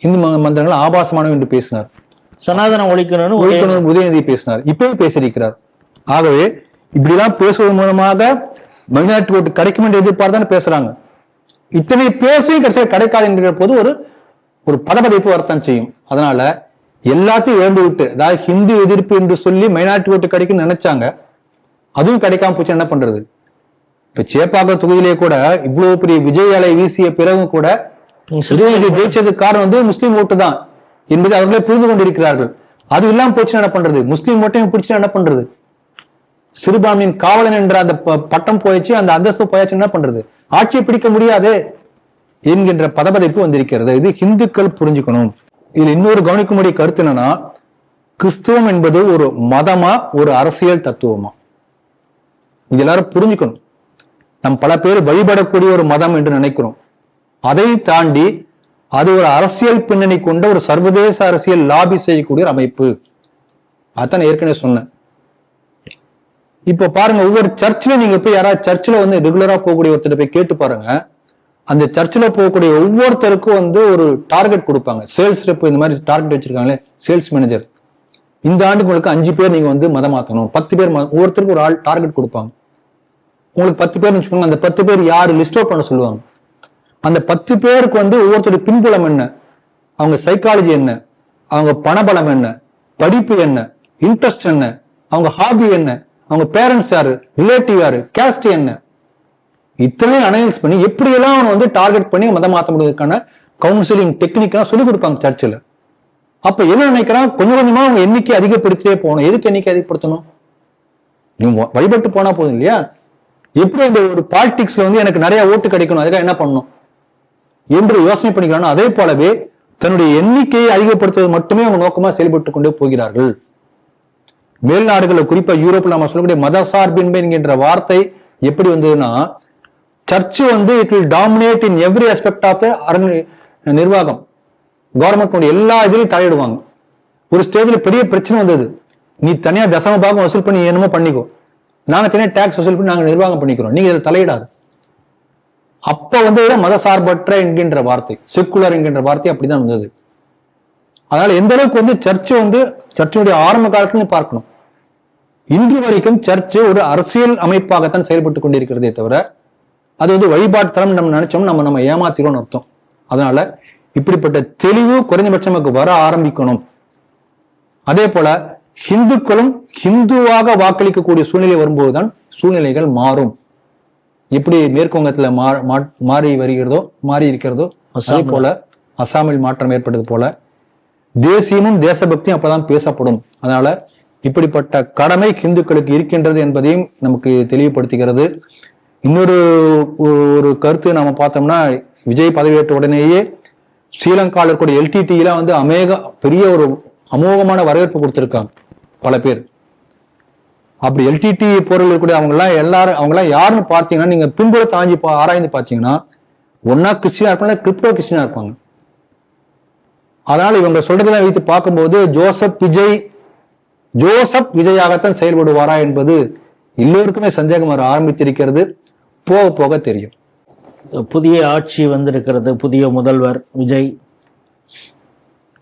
ஹிந்து மந்திரங்கள் ஆபாசமானவை என்று பேசினார். சனாதனம் ஒழிக்கணும்னு உதயநிதி பேசினார், இப்பயும் பேசியிருக்கிறார். ஆகவே இப்படிலாம் பேசுவதன் மூலமாக மைனாரிட்டி ஓட்டு கிடைக்கும் என்று எதிர்பார்த்தானே பேசுறாங்க. இத்தனை பேசி கடைசியாக கிடைக்காது என்கிற போது ஒரு பதபதைப்பு வரத்தான் செய்யும். அதனால எல்லாத்தையும் இழந்து விட்டு, அதாவது ஹிந்து எதிர்ப்பு என்று சொல்லி மைனாரிட்டி ஓட்டு கிடைக்கும்னு நினைச்சாங்க, அதுவும் கிடைக்காம போச்சு. என்ன பண்றது? இப்ப சேப்பாக்க தொகுதியிலே கூட இவ்வளவு பெரிய விஜய் அலை வீசிய பிறகும் கூட ஜெயிச்சதுக்கு காரணம் முஸ்லீம் ஓட்டு தான் என்பதை அவர்களே புரிந்து கொண்டிருக்கிறார்கள். அது இல்லாம போச்சுன்னா என்ன பண்றது? முஸ்லீம் ஓட்டையும் பிடிச்சா என்ன பண்றது? சிறுபான்மையின் காவலன் என்ற அந்த பட்டம் போயிடுச்சு, அந்த அந்தஸ்து போயாச்சு, என்ன பண்றது? ஆட்சியை பிடிக்க முடியாது என்கின்ற பதபதைப்பு வந்திருக்கிறது. இது ஹிந்துக்கள் புரிஞ்சுக்கணும். இதுல இன்னொரு கவனிக்கும்படிய கருத்து என்னன்னா, கிறிஸ்துவம் என்பது ஒரு மதமா ஒரு அரசியல் தத்துவமா? இது எல்லாரும் புரிஞ்சுக்கணும். நம் பல பேர் வழிபடக்கூடிய ஒரு மதம் என்று நினைக்கிறோம். அதை தாண்டி அது ஒரு அரசியல் பின்னணி கொண்ட ஒரு சர்வதேச அரசியல் லாபி செய்யக்கூடிய ஒரு அமைப்பு. அதான் ஏற்கனவே சொன்னேன். இப்ப பாருங்க, ஒவ்வொரு சர்ச்சிலும் நீங்க போய் யாராவது சர்ச்சில் ரெகுலரா போகக்கூடிய ஒருத்தர் போய் கேட்டு பாருங்க. அந்த சர்ச்சில் போகக்கூடிய ஒவ்வொருத்தருக்கும் ஒரு டார்கெட் கொடுப்பாங்க. சேல்ஸ் ரெப் இந்த மாதிரி டார்கெட் வச்சிருக்காங்களே, சேல்ஸ் மேனேஜர், இந்த ஆண்டுக்கு உங்களுக்கு 5 பேர் நீங்க மதம் மாத்தணும், 10 பேர், ஒவ்வொருத்தருக்கு ஒரு ஆள் டார்கெட் கொடுப்பாங்க. உங்களுக்கு 10 பேர் வச்சுக்கோங்க, அந்த 10 பேர் யாரு லிஸ்ட் அவுட் பண்ண சொல்லுவாங்க. அந்த 10 பேருக்கு ஒவ்வொருத்தருடைய பின்புலம் என்ன, அவங்க சைக்காலஜி என்ன, அவங்க பணபலம் என்ன, படிப்பு என்ன, இன்ட்ரெஸ்ட் என்ன, அவங்க ஹாபி என்ன, அவங்க பேரண்ட்ஸ் யாரு, ரிலேட்டிவ் யாரு, கேஸ்ட் என்ன, இத்தனையும் அனலைஸ் பண்ணி எப்படியெல்லாம் அவனை டார்கெட் பண்ணி மதம் மாற்ற முடியாதுக்கான கவுன்சிலிங் டெக்னிக்கெல்லாம் சொல்லிக் கொடுப்பாங்க சர்ச்சில். அப்ப என்ன நினைக்கிறான், கொஞ்சம் கொஞ்சமா அவங்க எண்ணிக்கை அதிகப்படுத்திட்டே போகணும். எதுக்கு எண்ணிக்கை அதிகப்படுத்தணும்? நீங்க வழிபட்டு போனா போதும் இல்லையா? எப்படி இந்த ஒரு பாலிடிக்ஸ்ல எனக்கு நிறைய ஓட்டு கிடைக்கணும், அதுக்காக என்ன பண்ணணும் என்று யோசனை பண்ணிக்கிறான். அதே போலவே தன்னுடைய எண்ணிக்கையை அதிகப்படுத்துவது மட்டுமே அவங்க நோக்கமா செயல்பட்டு கொண்டே போகிறார்கள். மேல் நாடுகள், குறிப்பா யூரோப்ல நம்ம சொல்லக்கூடிய மதசார்பின்மை என்கின்ற வார்த்தை எப்படி வந்ததுன்னா, church it will dominate in every aspect of the நிர்வாகம், கவர்மெண்ட் எல்லா இதுலையும் தலையிடுவாங்க. ஒரு ஸ்டேஜ்ல பெரிய பிரச்சனை வந்தது, நீ தனியா தசம பாகம் வசூல் பண்ணி என்னமோ பண்ணிக்கோ, நாங்க தனியா டாக்ஸ் வசூல் பண்ணி நாங்க நிர்வாகம் பண்ணிக்கிறோம், நீங்க இதில் தலையிடாது. அப்ப மதசார்பற்ற என்கின்ற வார்த்தை, செக்குலர் என்கின்ற வார்த்தை அப்படிதான் வந்தது. அதனால எந்த அளவுக்கு சர்ச்சுடைய ஆரம்ப காலத்துல பார்க்கணும். இன்று வரைக்கும் சர்ச்சு ஒரு அரசியல் அமைப்பாகத்தான் செயல்பட்டு கொண்டிருக்கிறதே தவிர அது வழிபாட்டு தரம் நம்ம நினைச்சோம் நம்ம ஏமாத்திரோம்னு அர்த்தம். அதனால இப்படிப்பட்ட தெளிவு குறைந்தபட்சம் நமக்கு வர ஆரம்பிக்கணும். அதே போல ஹிந்துக்களும் ஹிந்துவாக வாக்களிக்கக்கூடிய சூழ்நிலை வரும்போதுதான் சூழ்நிலைகள் மாறும். எப்படி மேற்குவங்கத்துல மாறி இருக்கிறதோ அதே போல அசாமில் மாற்றம் ஏற்பட்டது போல தேசியமும் தேசபக்தியும் அப்பதான் பேசப்படும். அதனால இப்படிப்பட்ட கடமை ஹிந்துக்களுக்கு இருக்கின்றது என்பதையும் நமக்கு தெளிவுபடுத்துகிறது. இன்னொரு கருத்து நாம பார்த்தோம்னா, விஜய் பதவியேற்ற உடனேயே ஸ்ரீலங்காவில் இருக்கக்கூடிய எல்டிடியில பெரிய ஒரு அமோகமான வரவேற்பு கொடுத்திருக்காங்க பல பேர். அப்படி எல்டிடி போரில் இருக்கக்கூடிய அவங்கெல்லாம் யாருன்னு பார்த்தீங்கன்னா, நீங்க பின்புறத்தை ஆராய்ந்து பார்த்தீங்கன்னா ஒன்னா கிறிஸ்டினா இருப்பாங்க, கிரிப்டோ கிறிஸ்டினா இருப்பாங்க. அதனால இவங்க சொல்றதெல்லாம் வைத்து பார்க்கும்போது ஜோசப் விஜயாகத்தான் செயல்படுவாரா என்பது எல்லோருக்குமே சந்தேகம் வர ஆரம்பித்திருக்கிறது. போக போக தெரியும். புதிய ஆட்சி வந்திருக்கிறது, புதிய முதல்வர் விஜய்.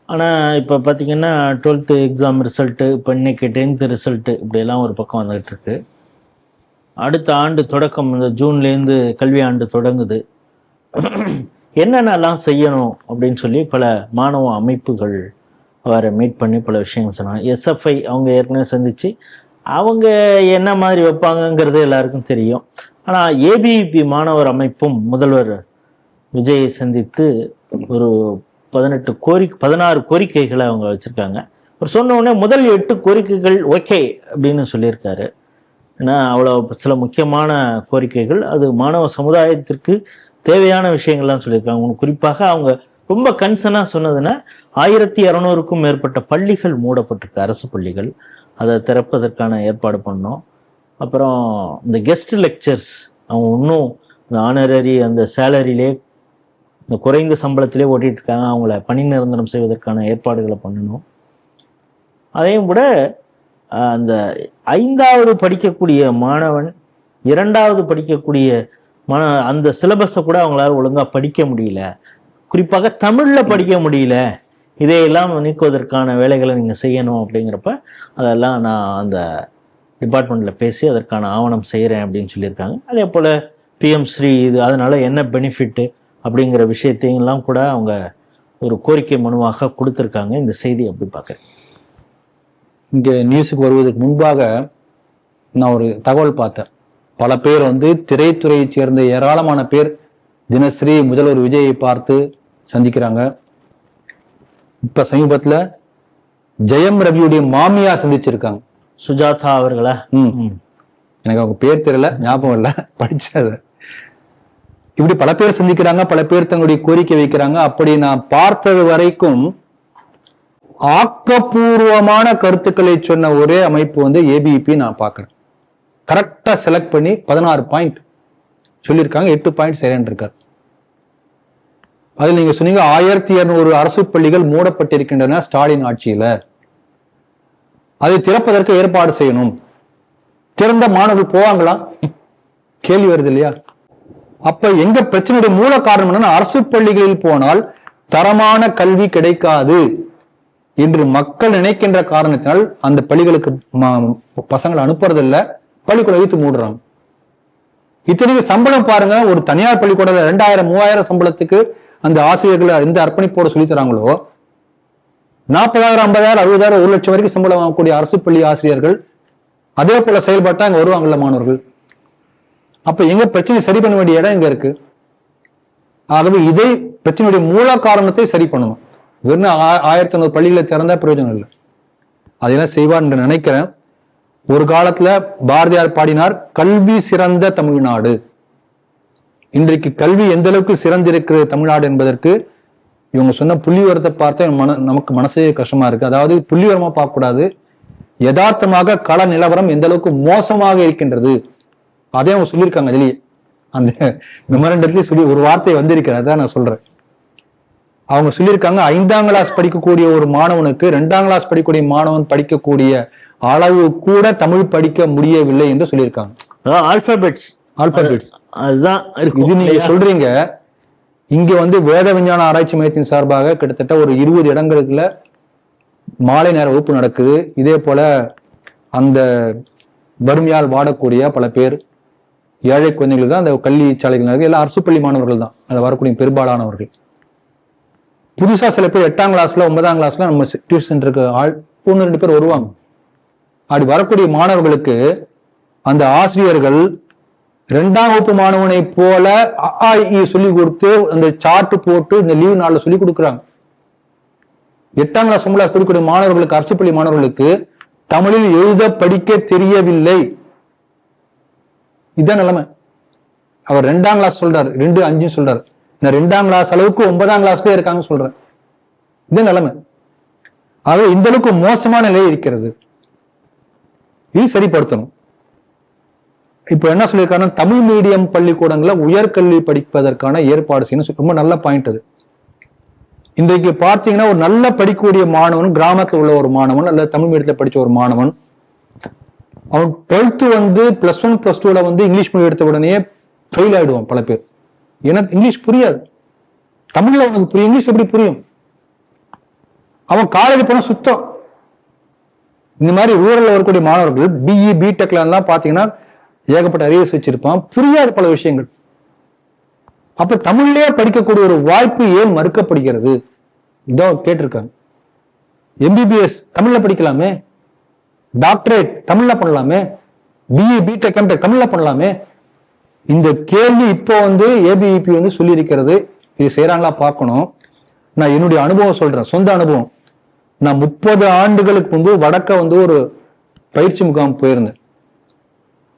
ஆனால் இப்போ பார்த்தீங்கன்னா 12th எக்ஸாம் ரிசல்ட்டு, இப்போ இன்னைக்கு 10th ரிசல்ட்டு, இப்படியெல்லாம் ஒரு பக்கம் வந்துகிட்டு இருக்கு. அடுத்த ஆண்டு தொடக்கம், இந்த ஜூன்லேருந்து கல்வி ஆண்டு தொடங்குது. என்னென்னலாம் செய்யணும் அப்படின்னு சொல்லி பல மாணவ அமைப்புகள் அவரை மீட் பண்ணி பல விஷயங்கள் சொன்னாங்க. எஸ்எஃப்ஐ அவங்க ஏற்கனவே சந்திச்சு அவங்க என்ன மாதிரி வைப்பாங்கங்கிறது எல்லாருக்கும் தெரியும். ஆனால் ஏபிவிபி மாணவர் அமைப்பும் முதல்வர் விஜயை சந்தித்து ஒரு 16 கோரிக்கைகளை அவங்க வச்சுருக்காங்க. அவர் சொன்ன உடனே முதல் 8 கோரிக்கைகள் ஓகே அப்படின்னு சொல்லியிருக்காரு. ஏன்னா அவ்வளோ சில முக்கியமான கோரிக்கைகள், அது மாணவ சமுதாயத்திற்கு தேவையான விஷயங்கள்லாம் சொல்லியிருக்காங்க. குறிப்பாக அவங்க ரொம்ப கன்சர்னாக சொன்னதுன்னா 1200க்கும் மேற்பட்ட பள்ளிகள் மூடப்பட்டிருக்கு, அரசு பள்ளிகள். அதை திறப்பதற்கான ஏற்பாடு பண்ணோம். அப்புறம் இந்த கெஸ்ட் லெக்சர்ஸ் அவங்க இன்னும் இந்த ஆனரரி அந்த சேலரியிலே இந்த குறைந்த சம்பளத்திலே ஓட்டிட்டு இருக்காங்க, அவங்கள பணி நிரந்தரம் செய்வதற்கான ஏற்பாடுகளை பண்ணணும். அதையும் கூட அந்த 5வது படிக்கக்கூடிய மாணவன் 2வது படிக்கக்கூடிய அந்த சிலபஸை கூட அவங்களால ஒழுங்கா படிக்க முடியல, குறிப்பாக தமிழ்ல படிக்க முடியல, இதையெல்லாம் நீக்குவதற்கான வேலைகளை நீங்க செய்யணும் அப்படிங்கிறப்ப அதெல்லாம் நான் அந்த டிபார்ட்மெண்ட்ல பேசி அதற்கான ஆவணம் செய்கிறேன் அப்படின்னு சொல்லியிருக்காங்க. அதே போல PM ஸ்ரீ இது அதனால என்ன பெனிஃபிட் அப்படிங்கிற விஷயத்தையும் கூட அவங்க ஒரு கோரிக்கை மனுவாக கொடுத்துருக்காங்க. இந்த செய்தி எப்படி பார்க்குறேன்? இங்க நியூஸுக்கு வருவதற்கு முன்பாக நான் ஒரு தகவல் பார்த்தேன். பல பேர் திரைத்துறையை சேர்ந்த ஏராளமான பேர் தினசரி முதல்வர் விஜயை பார்த்து சந்திக்கிறாங்க. இப்ப சமீபத்துல ஜெயம் ரவியுடைய மாமியா சந்திச்சிருக்காங்க, சுஜாதா அவர்களா? எனக்கு அவங்க பேர் தெரியல, ஞாபகம் இல்லை, படிச்சது. இப்படி பல பேர் சந்திக்கிறாங்க, பல பேர் தங்களுடைய கோரிக்கை வைக்கிறாங்க. அப்படி நான் பார்த்தது வரைக்கும் ஆக்கப்பூர்வமான கருத்துக்களை சொன்ன ஒரே அமைப்பு ஏபிவிபி நான் பார்க்கிறேன். கரெக்டா செலக்ட் பண்ணி 16 பாயிண்ட் சொல்லியிருக்காங்க, 8 பாயிண்ட் சரின்னு இருக்காரு. அதில் நீங்க சொன்னீங்க 1200 அரசு பள்ளிகள் மூடப்பட்டிருக்கின்றன ஸ்டாலின் ஆட்சியில, அதை திறப்பதற்கு ஏற்பாடு செய்யணும். திறந்த மாணவர்கள் போவாங்களா? கேள்வி வருது இல்லையா? அப்ப எங்க பிரச்சனையுடைய மூல காரணம் என்னன்னா, அரசு பள்ளிகளில் போனால் தரமான கல்வி கிடைக்காது என்று மக்கள் நினைக்கின்ற காரணத்தினால் அந்த பள்ளிகளுக்கு பசங்களை அனுப்புறதில்லை, பள்ளிக்கூடம் வைத்து மூடுறாங்க. இத்தனைக்கு சம்பளம் பாருங்க, ஒரு தனியார் பள்ளிக்கூடத்துல 2000-3000 சம்பளத்துக்கு அந்த ஆசிரியர்களை எந்த அர்ப்பணிப்போட சொல்லி தராங்களோ, 40,000, 50,000, 60,000, 1 லட்சம் வரைக்கும் சம்பளம் வாங்கக்கூடிய அரசு பள்ளி ஆசிரியர்கள் அதே போல செயல்பட்டா அங்க வருவாங்கல்ல மாணவர்கள். அப்ப எங்க பிரச்சனை சரி பண்ண வேண்டிய இடம் இங்க இருக்கு. ஆகவே இதை பிரச்சனையுடைய மூல காரணத்தை சரி பண்ணணும். வெறும் 1500 பள்ளிகளை திறந்தா பிரயோஜனம் இல்லை. அதெல்லாம் செய்வார் என்று நினைக்கிறேன். ஒரு காலத்துல பாரதியார் பாடினார், கல்வி சிறந்த தமிழ்நாடு. இன்றைக்கு கல்வி எந்த அளவுக்கு சிறந்திருக்கிறது தமிழ்நாடு என்பதற்கு இவங்க சொன்ன புள்ளிவரத்தை பார்த்தா நமக்கு மனசே கஷ்டமா இருக்கு. அதாவது புள்ளிவரமா பார்க்க கூடாது, யதார்த்தமாக கள நிலவரம் எந்த அளவுக்கு மோசமாக இருக்கின்றது அதே அவங்க சொல்லியிருக்காங்க. அதுலயே அந்த மெமரண்டத்திலேயே சொல்லி ஒரு வார்த்தை வந்திருக்கிறது, அதான் நான் சொல்றேன். அவங்க சொல்லியிருக்காங்க, 5ஆம் கிளாஸ் படிக்கக்கூடிய ஒரு மாணவனுக்கு 2ஆம் கிளாஸ் படிக்கக்கூடிய மாணவன் படிக்கக்கூடிய அளவு கூட தமிழ் படிக்க முடியவில்லை என்று சொல்லியிருக்காங்க. ஆல்பபெட்ஸ் அதுதான் இது நீங்க சொல்றீங்க. இங்க வேத விஞ்ஞான ஆராய்ச்சி மையத்தின் சார்பாக கிட்டத்தட்ட ஒரு 20 இடங்களுக்குள்ள மாலை நேர வகுப்பு நடக்குது. இதே போல அந்த வறுமையால் வாடக்கூடிய பல பேர், ஏழை குழந்தைகள் தான் அந்த கல்வி சாலைகள் நடக்குது. எல்லாம் அரசு பள்ளி மாணவர்கள் தான் அதை வரக்கூடிய பெரும்பாலானவர்கள். புதுசா சில பேர் 8ஆம் கிளாஸ்ல 9ஆம் கிளாஸ்ல நம்ம டியூஷன் சென்டருக்கு ஆள் ஒன்று 2 பேர் வருவாங்க. அப்படி வரக்கூடிய மாணவர்களுக்கு அந்த ஆசிரியர்கள் 2ஆம் வகுப்பு மாணவனை போல சொல்லி கொடுத்து அந்த சார்ட் போட்டு இந்த லீவ் நாள்ல சொல்லி கொடுக்குறாங்க. 8ஆம் கிளாஸ் இருக்கக்கூடிய மாணவர்களுக்கு, அரசு பள்ளி மாணவர்களுக்கு தமிழில் எழுத படிக்க தெரியவில்லை. இதுதான் நிலைமை. அவர் 2ஆம் கிளாஸ் சொல்றாரு, 2, 5 சொல்றாரு. இந்த 2ஆம் கிளாஸ் அளவுக்கு 9ஆம் கிளாஸ்ல இருக்காங்கன்னு சொல்றேன். இது நிலைமை. ஆக இந்த அளவுக்கு மோசமான நிலை இருக்கிறது. இது சரிப்படுத்தணும். இப்ப என்ன சொல்லியிருக்காருன்னா, தமிழ் மீடியம் பள்ளிக்கூடங்கள உயர்கல்வி படிப்பதற்கான ஏற்பாடு செய்யணும். ரொம்ப நல்ல பாயிண்ட் அது. இன்றைக்கு பார்த்தீங்கன்னா ஒரு நல்ல படிக்கக்கூடிய மாணவன், கிராமத்துல உள்ள ஒரு மாணவன் அல்லது தமிழ் மீடியத்துல படிச்ச ஒரு மாணவன், அவன் 12th +1 +2 இங்கிலீஷ் மீடியம் எடுத்த உடனே ஃபெயில் ஆயிடுவான். பல பேர் ஏன்னா இங்கிலீஷ் புரியாது. தமிழ்ல அவனுக்கு புரியும், இங்கிலீஷ் எப்படி புரியும்? அவன் காலேஜ் போன சுத்தம். இந்த மாதிரி ரூரல்ல வரக்கூடிய மாணவர்கள் BE BTechல எல்லாம் பாத்தீங்கன்னா ஏகப்பட்ட அரியர்ஸ் வச்சிருப்பான், புரியாத பல விஷயங்கள். அப்ப தமிழ்லயே படிக்கக்கூடிய ஒரு வாய்ப்பு ஏன் மறுக்கப்படுகிறது? இதோ கேட்டிருக்காங்க. MBBS தமிழ்ல படிக்கலாமே, டாக்டரேட் தமிழ்ல பண்ணலாமே, BE BTech MTech தமிழ்ல பண்ணலாமே. இந்த கேள்வி இப்போ ABEP சொல்லி இருக்கிறது. இது செய்யறாங்களா பார்க்கணும். நான் என்னுடைய அனுபவம் சொல்றேன், சொந்த அனுபவம். நான் 30 ஆண்டுகளுக்கு முன்பு வடக்க ஒரு பயிற்சி முகாம் போயிருந்தேன்.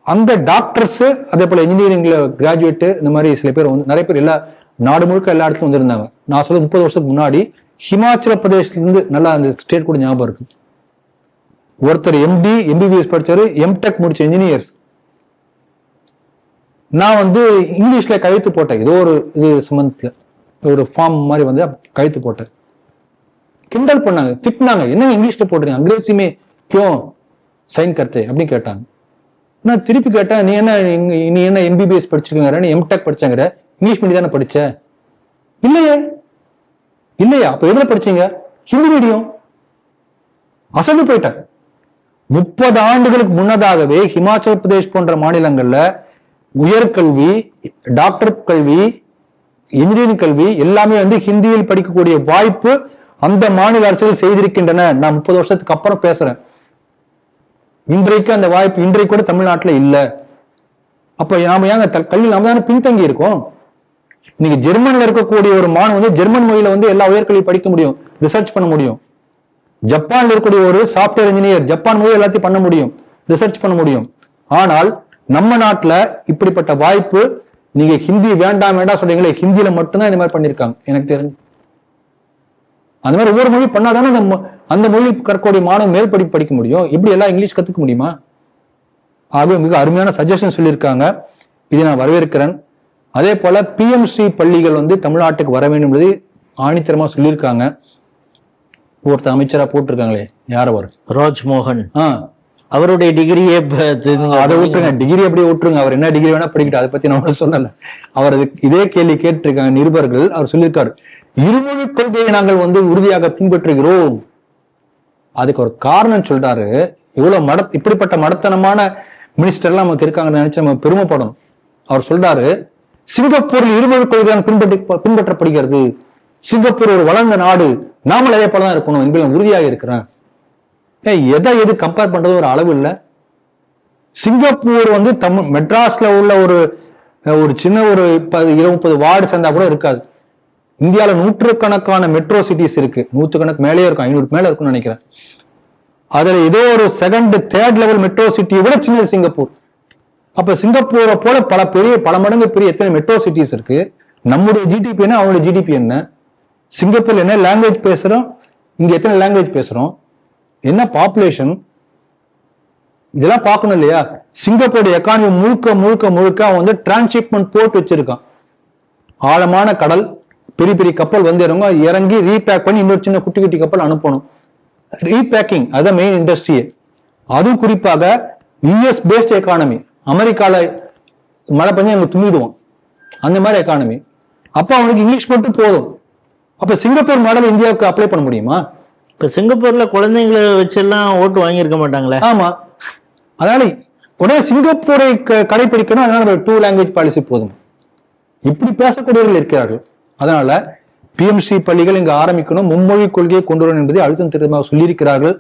அந்த டாக்டர்ஸ், அதே போல இன்ஜினியரிங்ல கிராஜுவேட், இந்த மாதிரி சில பேர் நிறைய பேர் எல்லா நாடு முழுக்க எல்லா இடத்துலயும் வந்திருந்தாங்க. நான் சொல்ல 30 வருஷத்துக்கு முன்னாடி ஹிமாச்சல பிரதேசத்துல இருந்து, நல்லா அந்த ஸ்டேட் கூட ஞாபகம் இருக்கு. ஒருத்தர் MD MBBS படிச்சாரு, MTech முடிச்ச இன்ஜினியர்ஸ். நான் இங்கிலீஷ்ல கழுத்து போட்டேன். ஏதோ ஒரு இது சம்பந்தத்துல ஒரு ஃபார்ம் மாதிரி கழுத்து போட்டேன். கிண்டல் பண்ணாங்க, திட்டினாங்க. என்ன இங்கிலீஷ்ல போடுறீங்க, அங்கிரேசி में क्यों சைன் करते அப்படின்னு கேட்டாங்க. நான் திருப்பி கேட்டேன், நீ என்ன MBBS படிச்சிருக்கீங்க, நீ MTech படிச்சாங்கிற, இங்கிலீஷ் மீடியம் தானே படிச்ச? இல்லையா? அப்ப எதுல படிச்சீங்க? ஹிந்தி மீடியம். அசந்து போயிட்டேன். 30 ஆண்டுகளுக்கு முன்னதாகவே ஹிமாச்சல பிரதேஷ் போன்ற மாநிலங்கள்ல உயர்கல்வி, டாக்டர் கல்வி, இன்ஜினியரிங் கல்வி எல்லாமே ஹிந்தியில் படிக்கக்கூடிய வாய்ப்பு அந்த மாநில அரசுகள் செய்திருக்கின்றன. நான் 30 வருஷத்துக்கு அப்புறம் பேசுறேன். இன்றைக்கு அந்த வாய்ப்பு இன்றைக்கு கூட தமிழ்நாட்டில் இல்ல. அப்ப நாம ஏங்க கல்வியில் நாம தானே பின்தங்கி இருக்கோம். இன்னைக்கு ஜெர்மன்ல இருக்கக்கூடிய ஒரு மாணவன் ஜெர்மன் மொழியில எல்லா உயர்கல்வி படிக்க முடியும், ரிசர்ச் பண்ண முடியும். ஜப்பான்ல இருக்கக்கூடிய ஒரு சாப்ட்வேர் இன்ஜினியர் ஜப்பான் மொழி எல்லாத்தையும் பண்ண முடியும், ரிசர்ச் பண்ண முடியும். ஆனால் நம்ம நாட்டுல இப்படிப்பட்ட வாய்ப்பு, நீங்க ஹிந்தி வேண்டாம் சொல்றீங்களே, ஹிந்தியில மட்டும்தான் இந்த மாதிரி பண்ணிருக்காங்க எனக்கு தெரிஞ்சு. அந்த மாதிரி ஒவ்வொரு மொழி பண்ணாதானே அந்த மொழி கற்கக்கூடிய மாணவன் மேல் படிப்பு படிக்க முடியும். இப்படி எல்லாம் இங்கிலீஷ் கத்துக்க முடியுமா? ஆகவே மிக அருமையான சஜஷன் சொல்லியிருக்காங்க, இதை நான் வரவேற்கிறேன். அதே போல PMC பள்ளிகள் தமிழ்நாட்டுக்கு வர வேண்டும் என்பதை ஆணித்தரமா சொல்லியிருக்காங்க. ஒருத்தர் அமைச்சரா போட்டிருக்காங்களே, யார் அவர்? ராஜ்மோகன். அவருடைய டிகிரியே அதை விட்டுருங்க, டிகிரி அப்படியே விட்டுருங்க. அவர் என்ன டிகிரி வேணா படிக்கட்டும், அதை பத்தி நான் சொல்லல. அவர் இதே கேள்வி கேட்டிருக்காங்க நிருபர்கள். அவர் சொல்லியிருக்காரு, இருமொழி கொள்கையை நாங்கள் உறுதியாக பின்பற்றுகிறோம். அதுக்கு ஒரு காரணம் சொல்றாரு. இவ்வளவு இப்படிப்பட்ட மடத்தனமான மினிஸ்டர் எல்லாம் நமக்கு இருக்காங்கன்னு நினைச்சு நம்ம பெருமைப்படணும். அவர் சொல்றாரு, சிங்கப்பூரில் இருமொழி கொள்கை பின்பற்றப்படுகிறது. சிங்கப்பூர் ஒரு வளர்ந்த நாடு, நாமல் அதே போலதான் இருக்கணும் என்பதில் நான் உறுதியாக இருக்கிறேன். எது கம்பேர் பண்றது ஒரு அளவு இல்ல. சிங்கப்பூர் மெட்ராஸ்ல உள்ள ஒரு சின்ன ஒரு 20-30 வார்டு சேர்ந்தா கூட இருக்காது. இந்தியாவில 100கணக்கான மெட்ரோ சிட்டிஸ் இருக்கு, 100கணக்கு மேலே இருக்கும், 500 மேல இருக்கும்னு நினைக்கிறேன். அதுல ஏதோ ஒரு 2nd 3rd லெவல் மெட்ரோ சிட்டியை விட சின்னது சிங்கப்பூர். அப்ப சிங்கப்பூரை போல பல மடங்கு பெரிய எத்தனை மெட்ரோ சிட்டிஸ் இருக்கு. நம்முடைய ஜிடிபி என்ன, அவங்களுடைய ஜிடிபி என்ன? சிங்கப்பூர்ல என்ன லாங்குவேஜ் பேசுறோம், இங்க எத்தனை லாங்குவேஜ் பேசுறோம், என்ன பாப்புலேஷன், இதெல்லாம் பார்க்கணும் இல்லையா? சிங்கப்பூருடைய எக்கானமி முழுக்க முழுக்க முழுக்க அவன் டிரான்ஸ்ஷிப்மெண்ட் போர்ட் வச்சிருக்கான். ஆழமான கடல், பெரிய பெரிய கப்பல் இறங்கி ரீபேக் பண்ணி இன்னொரு சின்ன குட்டி குட்டி கப்பல் அனுப்பணும். ரீபேக்கிங் அதான் மெயின் இண்டஸ்ட்ரியே. அதுவும் குறிப்பாக யூஎஸ் பேஸ்ட் எக்கானமி. அமெரிக்கால மழை பண்ணி அங்க துணிடுவோம், அந்த மாதிரி எக்கானமி. அப்ப அவனுக்கு இங்கிலீஷ் மட்டும் போதும். அப்ப சிங்கப்பூர் மாடல் இந்தியாவுக்கு அப்ளை பண்ண முடியுமா? இப்ப சிங்கப்பூர்ல குழந்தைங்களை வச்செல்லாம் ஓட்டு வாங்கியிருக்க மாட்டாங்களே. ஆமா, அதனால உடனே சிங்கப்பூரை கடைபிடிக்கணும். அதனால 2 லாங்குவேஜ் பாலிசி போதும். இப்படி பேசக்கூடியவர்கள் இருக்கிறார்கள். அதனால PMC பள்ளிகள் இங்கு ஆரம்பிக்கணும், மும்மொழி கொள்கையை கொண்டு வரணும் என்பதை அழுத்தம் திருத்தமாக சொல்லியிருக்கிறார்கள்.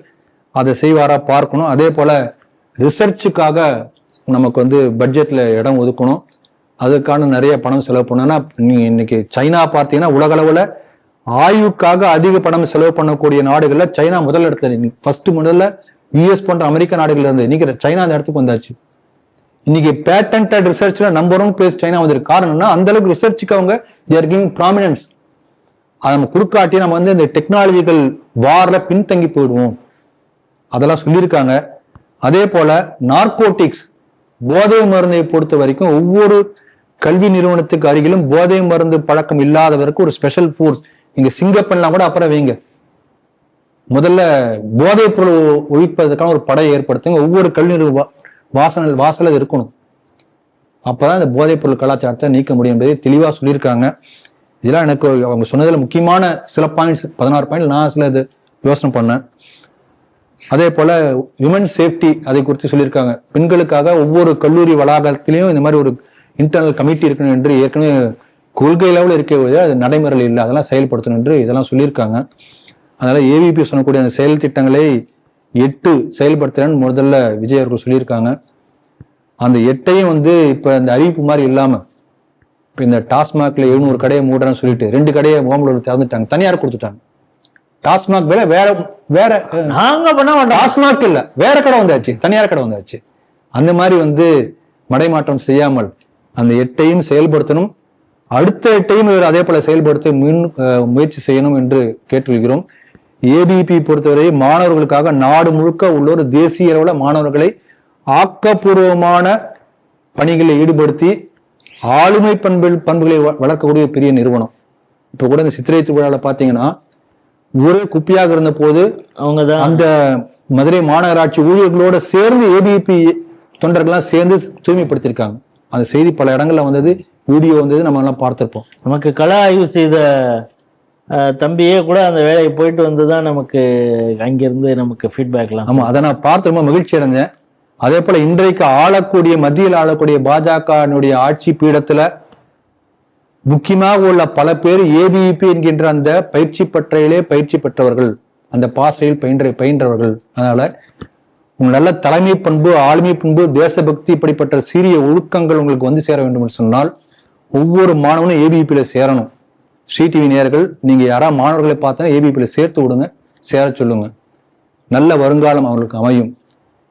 அதை செய்வாரா பார்க்கணும். அதே போல ரிசர்ச்சுக்காக நமக்கு வந்து பட்ஜெட்ல இடம் ஒதுக்கணும். அதுக்கான நிறைய பணம் செலவு பண்ணணும்னா நீங்க இன்னைக்கு சைனா பார்த்தீங்கன்னா உலக அளவுல ஆய்வுக்காக அதிக பணம் செலவு பண்ணக்கூடிய நாடுகள்ல சைனா முதல் இடத்துல ஃபர்ஸ்ட் முதல்ல யூஎஸ் போன்ற அமெரிக்க நாடுகள்ல இருந்து இன்னைக்கு சைனா அந்த இடத்துக்கு வந்தாச்சு. இன்னைக்கு பேட்டன்ட் ரிசர்ச்ல நம்பர் 1 பிளேஸ் சைனா வந்திருக்கு. காரணம்னா அந்த அளவுக்கு ரிசர்ச்சுக்கு அவங்க ப்ராமினன்ஸ். அதை நம்ம குறுக்காட்டி நம்ம வந்து இந்த டெக்னாலஜிக்கல் வார்ல பின்தங்கி போயிடுவோம், அதெல்லாம் சொல்லியிருக்காங்க. அதே போல நார்கோட்டிக்ஸ் போதை மருந்தை பொறுத்த வரைக்கும் ஒவ்வொரு கல்வி நிறுவனத்துக்கு அருகிலும் போதை மருந்து பழக்கம் இல்லாதவருக்கு ஒரு ஸ்பெஷல் ஃபோர்ஸ். இங்க சிங்கப்பெல்லாம் கூட அப்புறம் வைங்க, முதல்ல போதைப் பொருள் ஒழிப்பதற்கான ஒரு படையை ஏற்படுத்துங்க. ஒவ்வொரு கல்வி நிறுவன வாசல் இருக்கணும். அப்பதான் இந்த போதைப் பொருள் கலாச்சாரத்தை நீக்க முடியும் என்பதை தெளிவா சொல்லியிருக்காங்க. இதெல்லாம் எனக்கு அவங்க சொன்னதுல முக்கியமான சில பாயிண்ட்ஸ், 16 பாயிண்ட் நான் சில இது யோசனை பண்ணேன். அதே போல விமன் சேஃப்டி அதை குறித்து சொல்லியிருக்காங்க. பெண்களுக்காக ஒவ்வொரு கல்லூரி வளாகத்திலையும் இந்த மாதிரி ஒரு இன்டர்னல் கமிட்டி இருக்கணும் என்று ஏற்கனவே கொள்கை லெவலில் இருக்கவே அது நடைமுறையில் இல்லை, அதெல்லாம் செயல்படுத்தணும் என்று இதெல்லாம் சொல்லியிருக்காங்க. அதனால ஏவிபி சொன்னக்கூடிய அந்த செயல் திட்டங்களை 8 செயல்படுத்துறேன்னு முதல்ல விஜய் அவர்கள் சொல்லியிருக்காங்க. அந்த 8ஐயும் வந்து இப்ப இந்த அறிவிப்பு மாதிரி இல்லாம இப்ப இந்த டாஸ்மாக்ல 700 கடையை மூடுறேன்னு சொல்லிட்டு 2 கடையை ஓமலூர் திறந்துட்டாங்க, தனியார் கொடுத்துட்டாங்க. டாஸ்மாக் வேற வேற வேற நாங்க பண்ண டாஸ்மாக் இல்ல வேற கடை வந்தாச்சு, தனியார் கடை வந்தாச்சு. அந்த மாதிரி வந்து மடைமாற்றம் செய்யாமல் அந்த 8ஐயும் செயல்படுத்தணும். அடுத்த 8ஐயும் அதே போல செயல்படுத்த முயற்சி செய்யணும் என்று கேட்டுக்கொள்கிறோம். ஏபிபி பொறுத்தவரை மாணவர்களுக்காக நாடு முழுக்க உள்ளோர் தேசிய அளவுல மாணவர்களை ஆக்கப்பூர்வமான பணிகளில் ஈடுபடுத்தி ஆளுமை பண்புகளை வளர்க்கக்கூடிய பெரிய நிறுவனம். இப்ப கூட இந்த சித்திரை திருவிழாவில் பாத்தீங்கன்னா ஒரே குப்பியாக இருந்த போது அவங்கதான் அந்த மதுரை மாநகராட்சி ஊழியர்களோட சேர்ந்து ஏபிபி தொண்டர்கள்லாம் சேர்ந்து தூய்மைப்படுத்திருக்காங்க. அந்த செய்தி பல இடங்கள்ல வந்தது, வீடியோ வந்தது, நம்ம எல்லாம் பார்த்திருப்போம். நமக்கு கள ஆய்வு செய்த தம்பியே கூட அந்த வேலைக்கு போயிட்டு வந்துதான் நமக்கு அங்கிருந்து நமக்கு ஃபீட்பேக்லாம். ஆமா, அதை நான் பார்த்து ரொம்ப மகிழ்ச்சி அடைஞ்சேன். அதே போல இன்றைக்கு ஆளக்கூடிய மத்தியில் ஆளக்கூடிய பாஜகனுடைய ஆட்சி பீடத்துல முக்கியமாக உள்ள பல பேர் ஏபிஇபி என்கின்ற அந்த பயிற்சி பற்றையிலே பயிற்சி பெற்றவர்கள், அந்த பாசறையில் பயின்றவர்கள். அதனால உங்க நல்ல தலைமை பண்பு, ஆளுமை பண்பு, தேசபக்தி, இப்படிப்பட்ட சீரிய ஒழுக்கங்கள் உங்களுக்கு வந்து சேர வேண்டும் என்று சொன்னால் ஒவ்வொரு மாணவனும் ஏபிபியில சேரணும். ஸ்ரீடிவி நேயர்கள், நீங்க யாராவது மாணவர்களை பார்த்தா ஏபிபியில சேர்த்து விடுங்க, சேர சொல்லுங்க, நல்ல வருங்காலம் அவர்களுக்கு அமையும்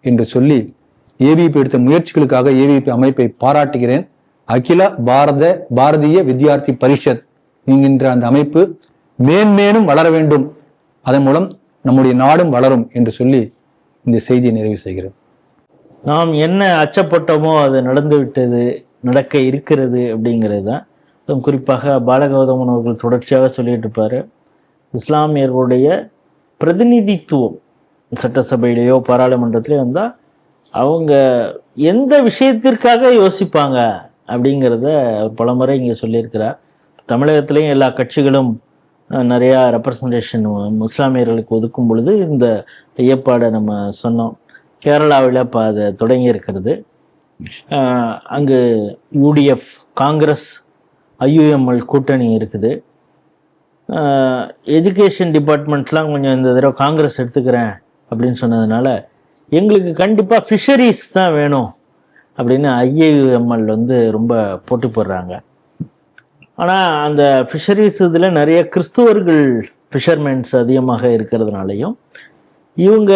என்று சொல்லி ஏபிபி எடுத்த முயற்சிகளுக்காக ஏபிபி அமைப்பை பாராட்டுகிறேன். அகில பாரதிய வித்யார்த்தி பரிஷத் என்கின்ற அந்த அமைப்பு மேன்மேலும் வளர வேண்டும், அதன் மூலம் நம்முடைய நாடும் வளரும் என்று சொல்லி இந்த செய்தியை நிறைவு செய்கிறேன். நாம் என்ன அச்சப்பட்டோமோ அது நடந்து விட்டது, நடக்க இருக்கிறது அப்படிங்கிறது தான். குறிப்பாக பாலகௌதமன் அவர்கள் தொடர்ச்சியாக சொல்லிட்டு இருப்பாரு, இஸ்லாமியர்களுடைய பிரதிநிதித்துவம் சட்டசபையிலேயோ பாராளுமன்றத்திலேயோ வந்தால் அவங்க எந்த விஷயத்திற்காக யோசிப்பாங்க அப்படிங்கிறத பலமுறை இங்கே சொல்லியிருக்கிறார். தமிழகத்திலையும் எல்லா கட்சிகளும் நிறையா ரெப்ரசன்டேஷன் இஸ்லாமியர்களுக்கு ஒதுக்கும் பொழுது இந்த ஐயப்பாடை நம்ம சொன்னோம். கேரளாவில் இப்போ அதை தொடங்கி இருக்கிறது. அங்கு யூடிஎஃப், காங்கிரஸ், ஐயுஎம்எல் கூட்டணி இருக்குது. எஜுகேஷன் டிபார்ட்மெண்ட்லாம் கொஞ்சம் இந்த தடவை காங்கிரஸ் எடுத்துக்கிறேன் அப்படின்னு சொன்னதுனால எங்களுக்கு கண்டிப்பாக ஃபிஷரிஸ் தான் வேணும் அப்படின்னு ஐஏயுஎம்எல் வந்து ரொம்ப போட்டி போடுறாங்க. ஆனால் அந்த ஃபிஷரிஸ் இதில் நிறைய கிறிஸ்துவர்கள் ஃபிஷர்மேன்ஸ் அதிகமாக இருக்கிறதுனாலையும் இவங்க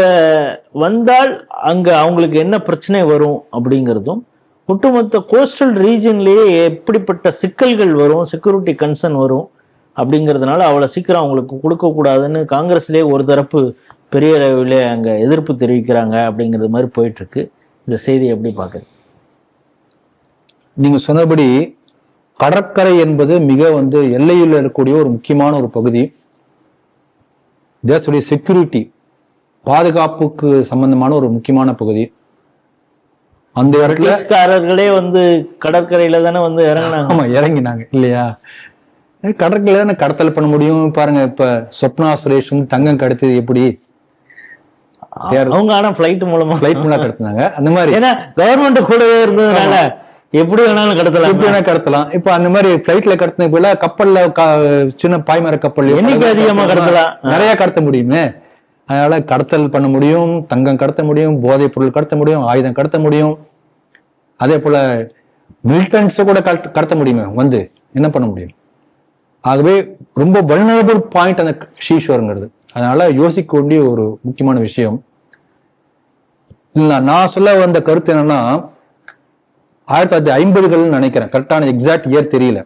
வந்தால் அங்கே அவங்களுக்கு என்ன பிரச்சனை வரும் அப்படிங்கிறதும், ஒட்டுமொத்த கோஸ்டல் ரீஜன்லேயே எப்படிப்பட்ட சிக்கல்கள் வரும், செக்யூரிட்டி கன்சர்ன் வரும் அப்படிங்கிறதுனால அவ்வளோ சீக்கிரம் அவங்களுக்கு கொடுக்கக்கூடாதுன்னு காங்கிரஸ்லேயே ஒரு தரப்பு பெரிய அளவில் அங்கே எதிர்ப்பு தெரிவிக்கிறாங்க அப்படிங்கிறது மாதிரி போயிட்டுருக்கு. இந்த செய்தி எப்படி பார்க்குறது? நீங்க சொன்னபடி கடற்கரை என்பது மிக வந்து எல்லையில் இருக்கக்கூடிய ஒரு முக்கியமான ஒரு பகுதி. தேசத்துடைய செக்யூரிட்டி, பாதுகாப்புக்கு சம்பந்தமான ஒரு முக்கியமான பகுதி. அந்த இடத்துலக்காரர்களே வந்து கடற்கரையில தானே வந்து இறங்கினாங்க. ஆமா, இறங்கினாங்க இல்லையா? கடற்கரையில தானே கடத்தல் பண்ண முடியும். பாருங்க, இப்ப சொப்னா சுரேஷும் தங்கம் கடத்தது எப்படி? அவங்க ஆனா பிளைட் மூலமா கடத்தினாங்க. அந்த மாதிரி ஏன்னா கவர்மெண்ட் கூடவே இருந்ததுனால எப்படி வேணாலும் கடத்தலாம், எப்படி வேணா கடத்தலாம். இப்ப அந்த மாதிரி பிளைட்ல கடத்தின போல கப்பல்ல, சின்ன பாய்மர கப்பல் என்னைக்கு அதிகமா கடத்தலாம், நிறைய கடத்த முடியுமே. அதனால கடத்தல் பண்ண முடியும், தங்கம் கடத்த முடியும், போதைப் பொருள் கடத்த முடியும், ஆயுதம் கடத்த முடியும். அதே போல மிலிட்டன்ஸை கூட கடத்த முடியுமே, வந்து என்ன பண்ண முடியும்? ஆகவே ரொம்ப வல்னரபிள் பாயிண்ட் அந்த ஷீஷோருங்கிறது. அதனால யோசிக்க வேண்டிய ஒரு முக்கியமான விஷயம். நான் சொல்ல வந்த கருத்து என்னன்னா, 1950 நினைக்கிறேன், கரெக்டான எக்ஸாக்ட் இயர் தெரியல.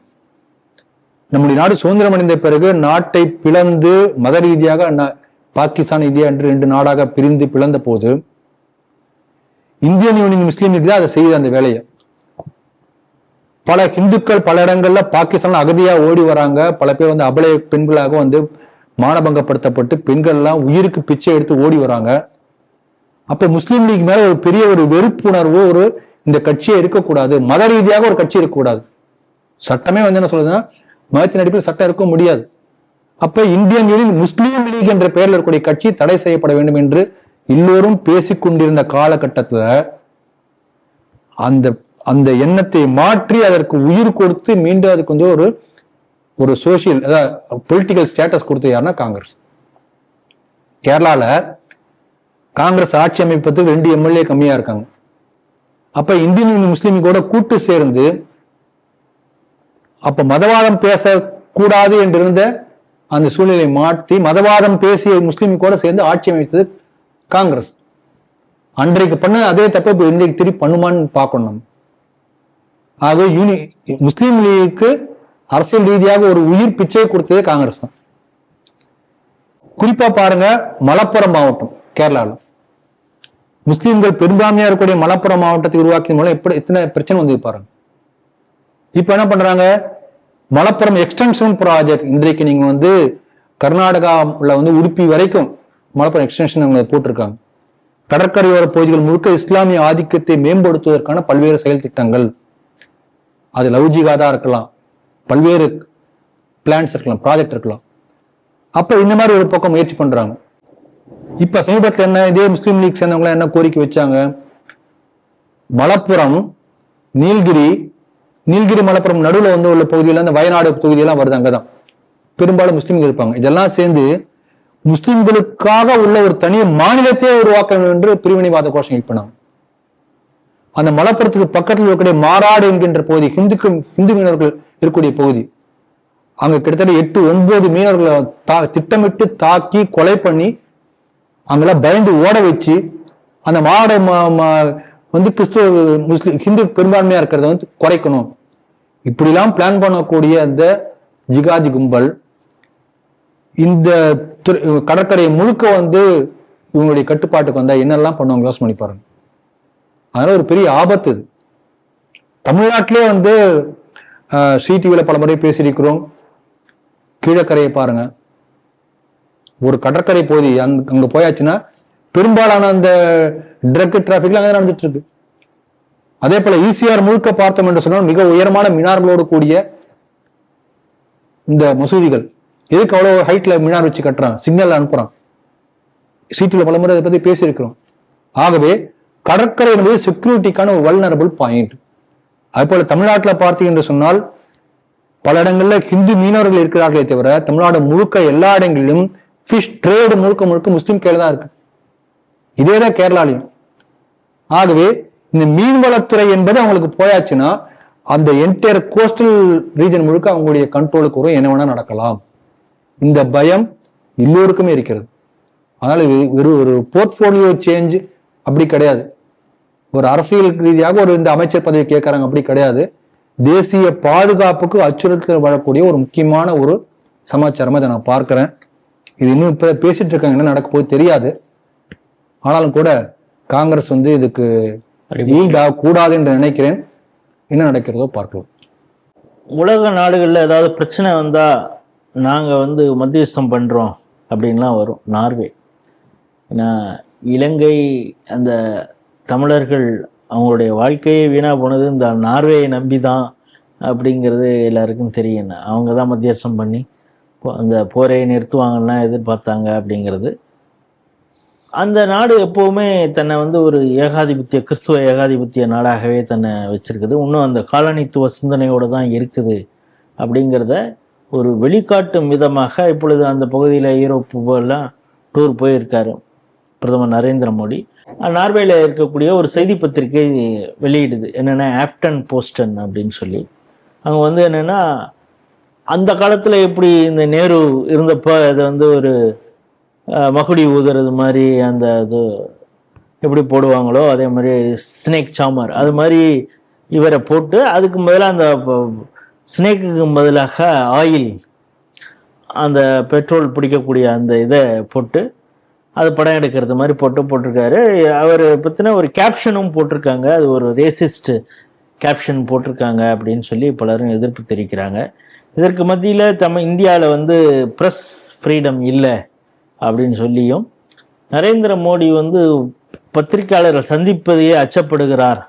நம்முடைய நாடு சுதந்திரம் அடைந்த பிறகு நாட்டை பிளந்து மத ரீதியாக பாகிஸ்தான், இந்தியா என்று 2 நாடாக பிரிந்து பிளந்த போது இந்தியன் யூனியன் முஸ்லீம் லீக் தான் அதை செய்யுது அந்த வேலையை. பல இந்துக்கள் பல இடங்கள்ல பாகிஸ்தான் அகதியா ஓடி வராங்க. பல பேர் வந்து அபலை பெண்களாக வந்து மானபங்கப்படுத்தப்பட்டு பெண்கள் எல்லாம் உயிருக்கு பிச்சை எடுத்து ஓடி வராங்க. அப்ப முஸ்லீம் லீக் மேல ஒரு பெரிய ஒரு வெறுப்புணர்வு, ஒரு இந்த கட்சியை இருக்கக்கூடாது, மத ரீதியாக ஒரு கட்சி இருக்கக்கூடாது. சட்டமே வந்து என்ன சொல்லுதுன்னா, மதத்தின் அடிப்படையில் சட்டம் இருக்க முடியாது. அப்ப இந்தியன் யூனியன் முஸ்லீம் லீக் என்ற பெயரில் இருக்கக்கூடிய கட்சி தடை செய்யப்பட வேண்டும் என்று எல்லோரும் பேசிக்கொண்டிருந்த காலகட்டத்துல அந்த அந்த எண்ணத்தை மாற்றி அதற்கு உயிர் கொடுத்து மீண்டும் அதுக்கு வந்து ஒரு சோசியல் பொலிட்டிக்கல் ஸ்டேட்டஸ் கொடுத்து யாருன்னா காங்கிரஸ். கேரளால காங்கிரஸ் ஆட்சி அமைப்பதுக்கு 2 எம்எல்ஏ கம்மியா இருக்காங்க. அப்ப இந்தியன் யூனியன் முஸ்லீம் கூட கூட்டு சேர்ந்து அப்ப மதவாதம் பேசக்கூடாது என்றிருந்த அந்த சூழ்நிலையை மாற்றி மதவாதம் பேசிய முஸ்லீம் கூட சேர்ந்து ஆட்சி அமைத்தது காங்கிரஸ். அன்றைக்கு பண்ண அதே தப்ப இப்ப இன்றைக்கு திருப்பி பண்ணுமான்னு பார்க்கணும். ஆக முஸ்லீம் லீக்கு அரசியல் ரீதியாக ஒரு உயிர் பிச்சை கொடுத்ததே காங்கிரஸ் தான். குறிப்பா பாருங்க, மலப்புரம் மாவட்டம் கேரளாவில் முஸ்லீம்கள் பெரும்பான்மையா இருக்கக்கூடிய மலப்புரம் மாவட்டத்தை உருவாக்கிய மூலம் எப்படி எத்தனை பிரச்சனை வந்து பாருங்க. இப்ப என்ன பண்றாங்க, மலப்புரம் எக்ஸ்டென்ஷன் ப்ராஜெக்ட், இன்றைக்கு நீங்க வந்து கர்நாடகாவில் வந்து உடுப்பி வரைக்கும் மலப்புரம் எக்ஸ்டென்ஷன் அவங்க போட்டிருக்காங்க. கடற்கரையோர பகுதிகள் முழுக்க இஸ்லாமிய ஆதிக்கத்தை மேம்படுத்துவதற்கான பல்வேறு செயல் திட்டங்கள், அது லவ்ஜிகாதா இருக்கலாம், பல்வேறு பிளான்ஸ் இருக்கலாம், ப்ராஜெக்ட் இருக்கலாம். அப்ப இந்த மாதிரி ஒரு பக்கம் முயற்சி பண்றாங்க. இப்ப சமீபத்தில் என்ன, இதே முஸ்லீம் லீக் சேர்ந்தவங்க என்ன கோரிக்கை வச்சாங்க, மலப்புரம் நீல்கிரி மலப்புரம் நடுவில் வந்து உள்ள பகுதியில் அந்த வயநாடு தொகுதியெல்லாம் வருது, அங்கதான் பெரும்பாலும் முஸ்லீம்கள் இருப்பாங்க. இதெல்லாம் சேர்ந்து முஸ்லிம்களுக்காக உள்ள ஒரு தனி மாநிலத்தையே உருவாக்க வேண்டும் என்று பிரிவினைவாத கோஷம் எழுப்பினாங்க. அந்த மலப்புரத்துக்கு பக்கத்தில் இருக்கக்கூடிய மாறாடு என்கின்ற பகுதி இந்து மீனவர்கள் இருக்கக்கூடிய பகுதி, அங்க கிட்டத்தட்ட 8-9 மீனவர்களை திட்டமிட்டு தாக்கி கொலை பண்ணி அங்கெல்லாம் பயந்து ஓட வச்சு அந்த மாடு வந்து கிறிஸ்துவ முஸ்லிம் ஹிந்து பெரும்பான்மையா இருக்கிறத வந்து குறைக்கணும், இப்படிலாம் பிளான் பண்ணக்கூடிய அந்த ஜிகாதி கும்பல் இந்த கடற்கரையை முழுக்க வந்து இவங்களுடைய கட்டுப்பாட்டுக்கு வந்தா என்னெல்லாம் பண்ணுவாங்க யோசனை பண்ணி பாருங்க. அதனால ஒரு பெரிய ஆபத்து இது. தமிழ்நாட்டிலே வந்து சிடிவில பல முறை பேசியிருக்கிறோம். கீழக்கரையை பாருங்க, ஒரு கடற்கரை பகுதி அங்க போயாச்சுன்னா பெரும்பாலான அந்த ட்ரக் டிராபிக்ல அங்கே நடந்துட்டு இருக்கு. அதே போல ஈசிஆர் முழுக்க பார்த்தோம் என்று சொன்னால் மிக உயரமான மினார்களோடு கூடிய இந்த மசூதிகள், எதுக்கு அவ்வளவு ஹைட்ல மினார் வச்சு கட்டுறான், சிக்னல் அனுப்புறான். சிடிவில பல முறை அதை பத்தி பேசியிருக்கிறோம். ஆகவே கடற்கரை என்பது செக்யூரிட்டிக்கான ஒரு வல்னரபிள் பாயிண்ட். அதே போல தமிழ்நாட்டில் பார்த்தீங்க என்று சொன்னால் பல இடங்கள்ல ஹிந்து மீனவர்கள் இருக்கிறார்களே தவிர தமிழ்நாடு முழுக்க எல்லா இடங்களிலும் ஃபிஷ் ட்ரேடு முழுக்க முஸ்லீம் கையில தான் இருக்கு. இதேதான் கேரளாலையும். ஆகவே இந்த மீன்வளத்துறை என்பது அவங்களுக்கு போயாச்சுன்னா அந்த என்டையர் கோஸ்டல் ரீஜன் முழுக்க அவங்களுடைய கண்ட்ரோலுக்கு வரும், என்ன வேணா நடக்கலாம். இந்த பயம் எல்லோருக்குமே இருக்கிறது. அதனால ஒரு போர்ட்போலியோ சேஞ்ச் அப்படி கிடையாது, ஒரு அரசியல் ரீதியாக ஒரு இந்த அமைச்சர் பதவி கேட்கறாங்க அப்படி கிடையாது. தேசிய பாதுகாப்புக்கு அச்சுறுத்தல் வரக்கூடிய ஒரு முக்கியமான ஒரு சமாச்சாரமா இதை நான் பார்க்கிறேன். இது இன்னும் இப்ப பேசிட்டு இருக்காங்க, என்ன நடக்க போது தெரியாது. ஆனாலும் கூட காங்கிரஸ் வந்து இதுக்கு கூடாது என்று நினைக்கிறேன். என்ன நடக்கிறதோ பார்க்கலாம். உலக நாடுகளில் ஏதாவது பிரச்சனை வந்தா நாங்க வந்து மத்தியஸ்தம் பண்றோம் அப்படின்லாம் வரும். நார்வே, ஏன்னா இலங்கை அந்த தமிழர்கள் அவங்களுடைய வாழ்க்கையே வீணா போனது இந்த நார்வேயை நம்பி தான் அப்படிங்கிறது எல்லாருக்கும் தெரியும். அவங்க தான் மத்தியஸ்தம் பண்ணி அந்த போரை நிறுத்துவாங்கன்னா எதிர்பார்த்தாங்க அப்படிங்கிறது. அந்த நாடு எப்போவுமே தன்னை வந்து ஒரு ஏகாதிபத்திய கிறிஸ்துவ ஏகாதிபத்திய நாடாகவே தன்னை வச்சிருக்குது. இன்னும் அந்த காலனித்துவ சிந்தனையோடு தான் இருக்குது அப்படிங்கிறத ஒரு வெளிக்காட்டும் விதமாக இப்பொழுது அந்த பகுதியில் யூரோப்பெல்லாம் டூர் போயிருக்காரு பிரதமர் நரேந்திர மோடி. நார்வேல இருக்கக்கூடிய ஒரு செய்தி பத்திரிகை வெளியிடுது, என்னென்னா ஆஃப்டன் போஸ்டன் அப்படின்னு சொல்லி. அங்கே வந்து என்னென்னா, அந்த காலத்தில் எப்படி இந்த நேரு இருந்தப்போ அது வந்து ஒரு மகுடி ஊதுறது மாதிரி அந்த இது எப்படி போடுவாங்களோ அதே மாதிரி ஸ்னேக் சாமர் அது மாதிரி இவரை போட்டு, அதுக்கு பதிலாக அந்த ஸ்னேக்குக்கு பதிலாக ஆயில், அந்த பெட்ரோல் பிடிக்கக்கூடிய அந்த இதை போட்டு அது படம் எடுக்கிறது மாதிரி போட்டிருக்காரு. அவர் பற்றின ஒரு கேப்ஷனும் போட்டிருக்காங்க, அது ஒரு ரேசிஸ்ட் கேப்ஷன் போட்டிருக்காங்க அப்படின்னு சொல்லி பலரும் எதிர்ப்பு தெரிவிக்கிறாங்க. இதற்கு மத்தியில் இந்தியாவில் வந்து ப்ரெஸ் ஃப்ரீடம் இல்லை அப்படின்னு சொல்லியும், நரேந்திர மோடி வந்து பத்திரிகையாளர்கள் சந்திப்பதையே அச்சப்படுகிறார்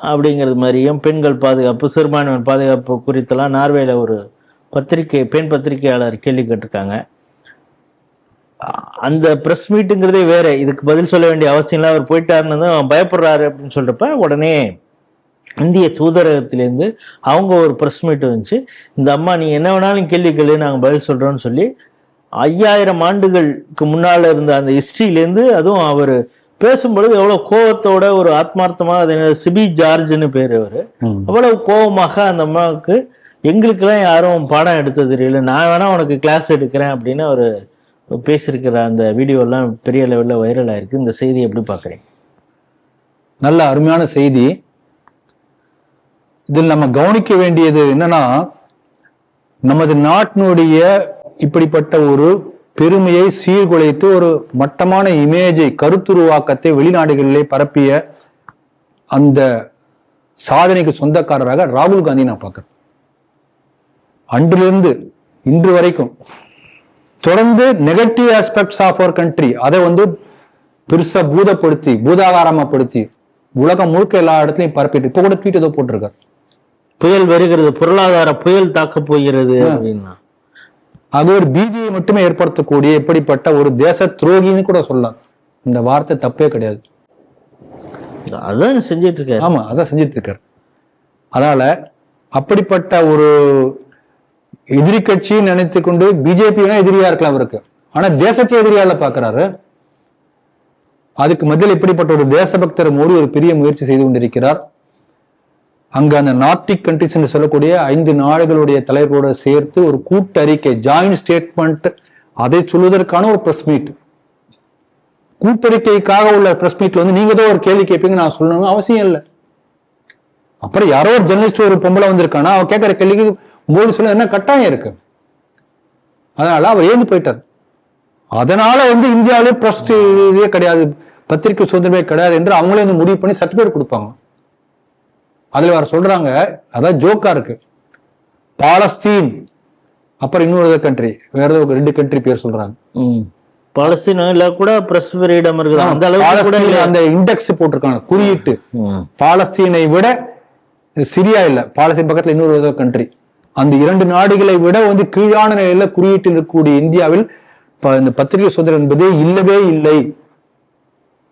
அப்படிங்கிறது மாதிரியும், பெண்கள் பாதுகாப்பு, சிறுபான்மையினர் பாதுகாப்பு குறித்தெல்லாம் நார்வேல ஒரு பெண் பத்திரிகையாளர் கேள்வி கேட்டிருக்காங்க. அந்த ப்ரெஸ் மீட்டுங்கிறதே வேற, இதுக்கு பதில் சொல்ல வேண்டிய அவசியம் இல்லை, அவர் போயிட்டாருன்னு தான் பயப்படுறாரு அப்படின்னு சொல்றப்ப உடனே இந்திய தூதரகத்திலேருந்து அவங்க ஒரு ப்ரெஸ் மீட் வந்துச்சு. இந்த அம்மா நீ என்ன வேணாலும் கேள்வி கேள்வி நாங்கள் பதில் சொல்றோம்னு சொல்லி 5000 ஆண்டுகளுக்கு முன்னால இருந்த அந்த ஹிஸ்டரியிலேருந்து, அதுவும் அவர் பேசும்பொழுது எவ்வளவு கோபத்தோட ஒரு ஆத்மார்த்தமாக, சிபி ஜார்ஜ்னு பேர் அவர், அவ்வளவு கோபமாக அந்த அம்மாவுக்கு எங்களுக்கெல்லாம் யாரும் பாடம் எடுத்தது தெரியல, நான் வேணா உனக்கு கிளாஸ் எடுக்கிறேன் அப்படின்னு அவர் பேசியிருக்கிற அந்த வீடியோலாம் பெரிய லெவலில் வைரல் ஆயிருக்கு. இந்த செய்தி எப்படி பார்க்குறீங்க? நல்ல அருமையான செய்தி. இதில் நம்ம கவனிக்க வேண்டியது என்னன்னா, நமது நாட்டினுடைய இப்படிப்பட்ட ஒரு பெருமையை சீர்குலைத்து ஒரு மட்டமான இமேஜை, கருத்துருவாக்கத்தை வெளிநாடுகளிலே பரப்பிய அந்த சாதனைக்கு சொந்தக்காரராக ராகுல் காந்தி நான் பார்க்கிறேன். அன்றிலிருந்து இன்று வரைக்கும் தொடர்ந்து negative aspects of our country அதை வந்து பெருசா பூதாகாரமாப்படுத்தி உலகம் முழுக்க எல்லா இடத்துலையும் பரப்பிட்டு, இப்ப கூட ட்வீட் ஏதோ போட்டிருக்காரு, புயல் வருகிறது, பொருளாதார புயல் தாக்க போகிறது அப்படின்னா. அது ஒரு பீதியை மட்டுமே ஏற்படுத்தக்கூடிய எப்படிப்பட்ட ஒரு தேச துரோகின்னு கூட சொல்லலாம். இந்த வார்த்தை தப்பே கிடையாது. அதான் செஞ்சிட்டு இருக்காரு. ஆமா, அதான் செஞ்சிட்டு இருக்காரு. அதனால அப்படிப்பட்ட ஒரு எதிரி கட்சின்னு நினைத்து கொண்டு பிஜேபி எதிரியா இருக்கலாம் அவருக்கு, ஆனா தேசத்தை எதிரியால பாக்குறாரு. அதுக்கு மத்தியில் இப்படிப்பட்ட ஒரு தேசபக்தர் மோடி ஒரு பெரிய முயற்சி செய்து கொண்டிருக்கிறார். அங்க அந்த நார்டிக் கண்ட்ரிஸ் என்று சொல்லக்கூடிய 5 நாடுகளுடைய தலைவர்களோட சேர்த்து ஒரு கூட்டறிக்கை, ஜாயிண்ட் ஸ்டேட்மெண்ட், அதை சொல்வதற்கான ஒரு பிரஸ் மீட். கூட்டறிக்கைக்காக உள்ள பிரஸ் மீட்ல வந்து நீங்க தான் ஒரு கேள்வி கேட்பீங்க, நான் சொல்லணும்னு அவசியம் இல்லை. அப்புறம் யாரோ ஒரு ஜெர்னலிஸ்ட் ஒரு பொம்பளை வந்திருக்கானா, அவன் கேட்கிற கேள்விக்கு மோடி சொல்ல என்ன கட்டாயம் இருக்கு? அதனால அவர் ஏந்து போயிட்டார். அதனால வந்து இந்தியாவிலே பிரஸ் இதே கிடையாது, பத்திரிகை சுதந்திரமே கிடையாது என்று அவங்களே வந்து முடிவு பண்ணி சர்டிபிகேட் கொடுப்பாங்க. அதுல வேற சொல்றாங்க, அதாவது ஜோக்கா இருக்கு, பாலஸ்தீன் அப்புறம் இன்னொரு கண்ட்ரி, வேற ஏதோ 2 கண்ட்ரி பேர் சொல்றாங்க. பாலஸ்தீன்ல கூட பிரஸ் ஃப்ரீடம் இருக்குது, அந்த அளவுக்கு அந்த இண்டெக்ஸ் போட்டிருக்காங்க, குறியீட்டு. பாலஸ்தீனை விட சிரியா இல்ல, பாலஸ்தீன் பக்கத்துல இன்னொரு கண்ட்ரி, அந்த 2 நாடுகளை விட வந்து கீழான நிலையில குறியீட்டில் இருக்கக்கூடிய இந்தியாவில் இந்த பத்திரிகை சுதந்திரம் என்பதே இல்லவே இல்லை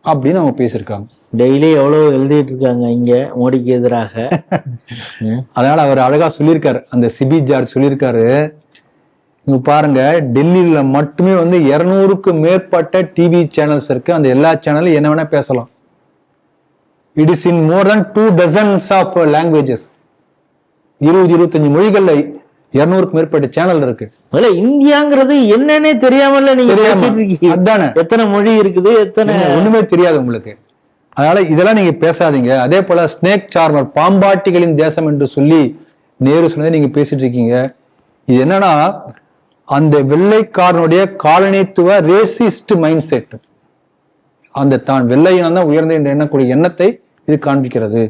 அப்படின்னு அவங்க பேசியிருக்காங்க. டெய்லி எவ்வளவு எழுதிட்டு இருக்காங்க இங்க மோடிக்கு எதிராக. அதனால அவர் அழகா சொல்லியிருக்காரு, அந்த சிபி ஜார்ஜ் சொல்லியிருக்காரு, இங்க பாருங்க டெல்லியில மட்டுமே வந்து 200க்கும் மேற்பட்ட டிவி சேனல்ஸ் இருக்கு, அந்த எல்லா சேனலும் என்ன வேணா பேசலாம். It is in more than 2 dozens of languages, 20-25 மொழிகள்ல 200க்கும் மேற்பட்ட சேனல் இருக்கு. இந்தியாங்கிறது என்னன்னே தெரியாமல நீங்க பேசிட்டு இருக்கீங்க. அதானே, எத்தனை மொழி இருக்குது, எத்தனை ஒண்ணுமே தெரியாது உங்களுக்கு. அதனால இதெல்லாம் நீங்க பேசாதீங்க. அதே போல ஸ்னேக் சார்மர், பாம்பாட்டிகளின் தேசம் என்று சொல்லி நேரு சொன்னதை நீங்க பேசிட்டு இருக்கீங்க. இது என்னன்னா, அந்த வெள்ளைக்காரனுடைய காலனித்துவ ரேசிஸ்ட் மைண்ட் செட், அந்த தான் வெள்ளையினம் தான் உயர்ந்த என்று எண்ணக்கூடிய எண்ணத்தை இது காண்பிக்கிறது.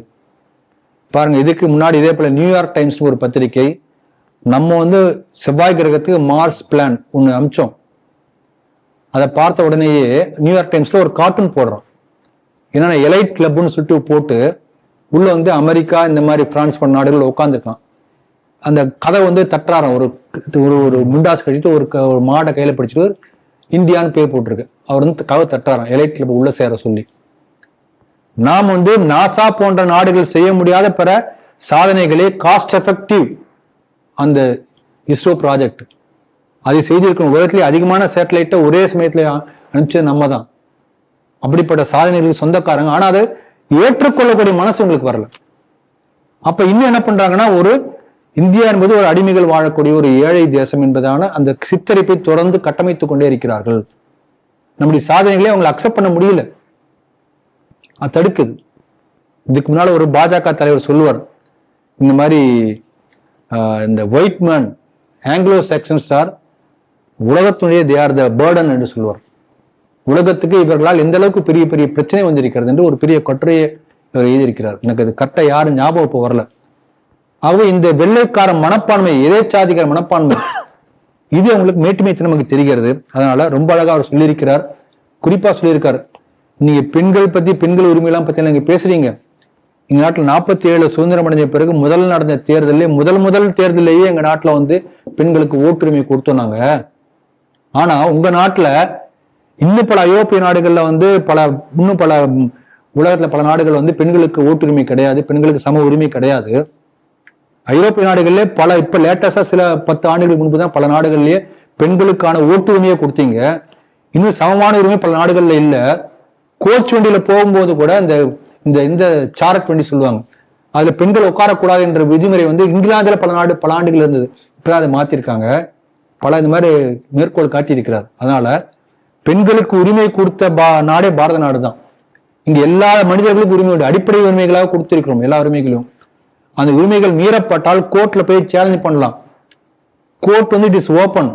பாருங்க, இதுக்கு முன்னாடி இதே போல நியூயார்க் டைம்ஸ் ஒரு பத்திரிகை, நம்ம வந்து செவ்வாய் கிரகத்துக்கு மார்ஸ் பிளான் ஒண்ணு அமிச்சோம். அதை பார்த்த உடனேயே நியூயார்க் டைம்ஸ்ல ஒரு கார்ட்டூன் போடுறோம், என்னன்னா எலைட் கிளப்னு சொல்லிட்டு போட்டு உள்ள வந்து அமெரிக்கா இந்த மாதிரி பிரான்ஸ் பண்ண நாடுகள் உட்காந்துருக்கான். அந்த கதை வந்து தட்டுறாராம், ஒரு முண்டாசு கட்டிட்டு ஒரு மாடை கையில பிடிச்சிட்டு இந்தியான்னு பேர் போட்டிருக்கு. அவர் வந்து கதை தட்டுறாராம், எலைட் கிளப் உள்ள சேர சொல்லி. நாம் வந்து நாசா போன்ற நாடுகள் செய்ய முடியாத பிற சாதனைகளே காஸ்ட் எஃபெக்டிவ் அந்த இஸ்ரோ ப்ராஜெக்ட், அதை செய்திருக்கணும். உலகத்திலேயே அதிகமான சேட்டலைட்டை ஒரே சமயத்துல அனுப்பிச்சது நம்ம தான். அப்படிப்பட்ட சாதனைகளுக்கு சொந்தக்காரங்க. ஆனா அதை ஏற்றுக்கொள்ளக்கூடிய மனசு உங்களுக்கு வரல. அப்ப இன்னும் என்ன பண்றாங்கன்னா, ஒரு இந்தியா என்பது ஒரு அடிமைகள் வாழக்கூடிய ஒரு ஏழை தேசம் என்பதான அந்த சித்தரிப்பை தொடர்ந்து கட்டமைத்துக் கொண்டே இருக்கிறார்கள். நம்முடைய சாதனைகளே அவங்களை அக்செப்ட் பண்ண முடியல, அது தடுக்குது. இதுக்கு முன்னால ஒரு பாஜக தலைவர் சொல்லுவார், இந்த மாதிரி இந்த white man Anglo sections are உலகத்துடைய தே ஆர் த பர்டன் என்று சொல்லுவார். உலகத்துக்கு இவர்களால் எந்த அளவுக்கு பெரிய பெரிய பிரச்சனை வந்திருக்கிறது என்று ஒரு பெரிய கட்டுரையை இவர் எழுதியிருக்கிறார். எனக்கு அது கரெக்டா யாரும் ஞாபகம் இப்போ வரல. ஆகவே இந்த வெள்ளைக்கார மனப்பான்மை, எதேச்சாதிகார மனப்பான்மை, இது அவங்களுக்கு மேட்டுமைத்து நமக்கு தெரிகிறது. அதனால ரொம்ப அழகா அவர் சொல்லியிருக்கிறார். குறிப்பா சொல்லியிருக்காரு, நீங்க பெண்கள் பத்தி, பெண்கள் உரிமையெல்லாம் பத்தி நீங்க பேசுறீங்க. எங்க நாட்டில் 47 சுதந்திரம் அடைஞ்ச பிறகு முதல் நடந்த தேர்தலே முதல் தேர்தலேயே எங்க நாட்டுல வந்து பெண்களுக்கு ஓட்டுரிமை கொடுத்தோம் நாங்க. ஆனா உங்க நாட்டுல இன்னும் பல ஐரோப்பிய நாடுகள்ல வந்து இன்னும் பல உலகத்துல பல நாடுகள் வந்து பெண்களுக்கு ஓட்டுரிமை கிடையாது, பெண்களுக்கு சம உரிமை கிடையாது. ஐரோப்பிய நாடுகள்ல இப்ப லேட்டஸ்டா சில 10 ஆண்டுகளுக்கு முன்பு தான் பல நாடுகள்லயே பெண்களுக்கான ஓட்டுரிமையை கொடுத்தீங்க. இன்னும் சமமான உரிமை பல நாடுகள்ல இல்ல. கோச் வண்டியில போகும்போது கூட இந்த சாரட் வண்டி சொல்லுவாங்க, அதுல பெண்கள் உட்காரக்கூடாது என்ற விதிமுறை வந்து இங்கிலாந்துல பல ஆண்டுகள் இருந்தது. இப்ப அதை மாத்திருக்காங்க. இந்த மாதிரி மேற்கோள் காட்டியிருக்கிறார். அதனால பெண்களுக்கு உரிமை கொடுத்த நாடே பாரத நாடு தான். இங்க எல்லா மனிதர்களுக்கும் உரிமை உண்டு. அடிப்படை உரிமைகளாக கொடுத்திருக்கிறோம் எல்லா உரிமைகளையும். அந்த உரிமைகள் மீறப்பட்டால் கோர்ட்ல போய் சேலஞ்ச் பண்ணலாம். கோர்ட் வந்து இட் இஸ் ஓபன்,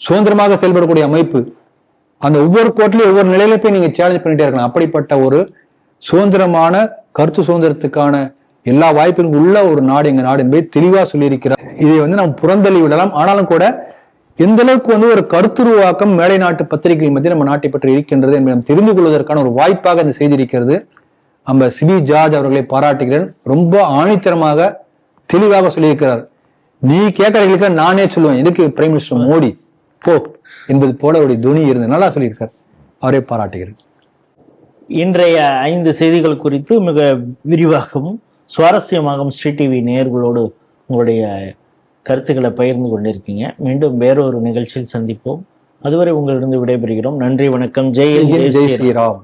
சுதந்திரமாக செயல்படக்கூடிய அமைப்பு. அந்த ஒவ்வொரு கோர்ட்லயும் ஒவ்வொரு நிலையில போய் நீங்க சேலஞ்ச் பண்ணிட்டே இருக்கலாம். அப்படிப்பட்ட ஒரு சுதந்திரமான கருத்து சுதந்திரத்துக்கான எல்லா வாய்ப்புகளும் உள்ள ஒரு நாடு எங்க நாடு என்பதை தெளிவா சொல்லியிருக்கிறார். இதை வந்து நாம் புறந்தள்ளி விடலாம். ஆனாலும் கூட எந்த அளவுக்கு வந்து ஒரு கருத்துருவாக்கம் மேலை நாட்டு பத்திரிகைகள் மத்திய நம்ம நாட்டை பற்றி இருக்கின்றது என்பதை நாம் தெரிந்து கொள்வதற்கான ஒரு வாய்ப்பாக அந்த செய்திருக்கிறது. நம்ம சிபி ஜார்ஜ் அவர்களை பாராட்டுகிறேன். ரொம்ப ஆணித்தரமாக தெளிவாக சொல்லியிருக்கிறார். நீ கேட்கறீங்களுக்கு நானே சொல்லுவேன், எதுக்கு பிரைம் மினிஸ்டர் மோடி போ என்பது போல அவருடைய துணி இருந்து நல்லா சொல்லியிருக்கார். அவரை பாராட்டுகிறேன். இன்றைய 5 செய்திகள் குறித்து மிக விரிவாகவும் சுவாரஸ்யமாகவும் ஸ்ரீ டிவி நேயர்களோடு உங்களுடைய கருத்துக்களை பகிர்ந்து கொண்டிருக்கீங்க. மீண்டும் வேறொரு நிகழ்ச்சியில் சந்திப்போம். அதுவரை உங்களிடம் விடைபெறுகிறோம். நன்றி, வணக்கம். ஜெய் ஸ்ரீராம்.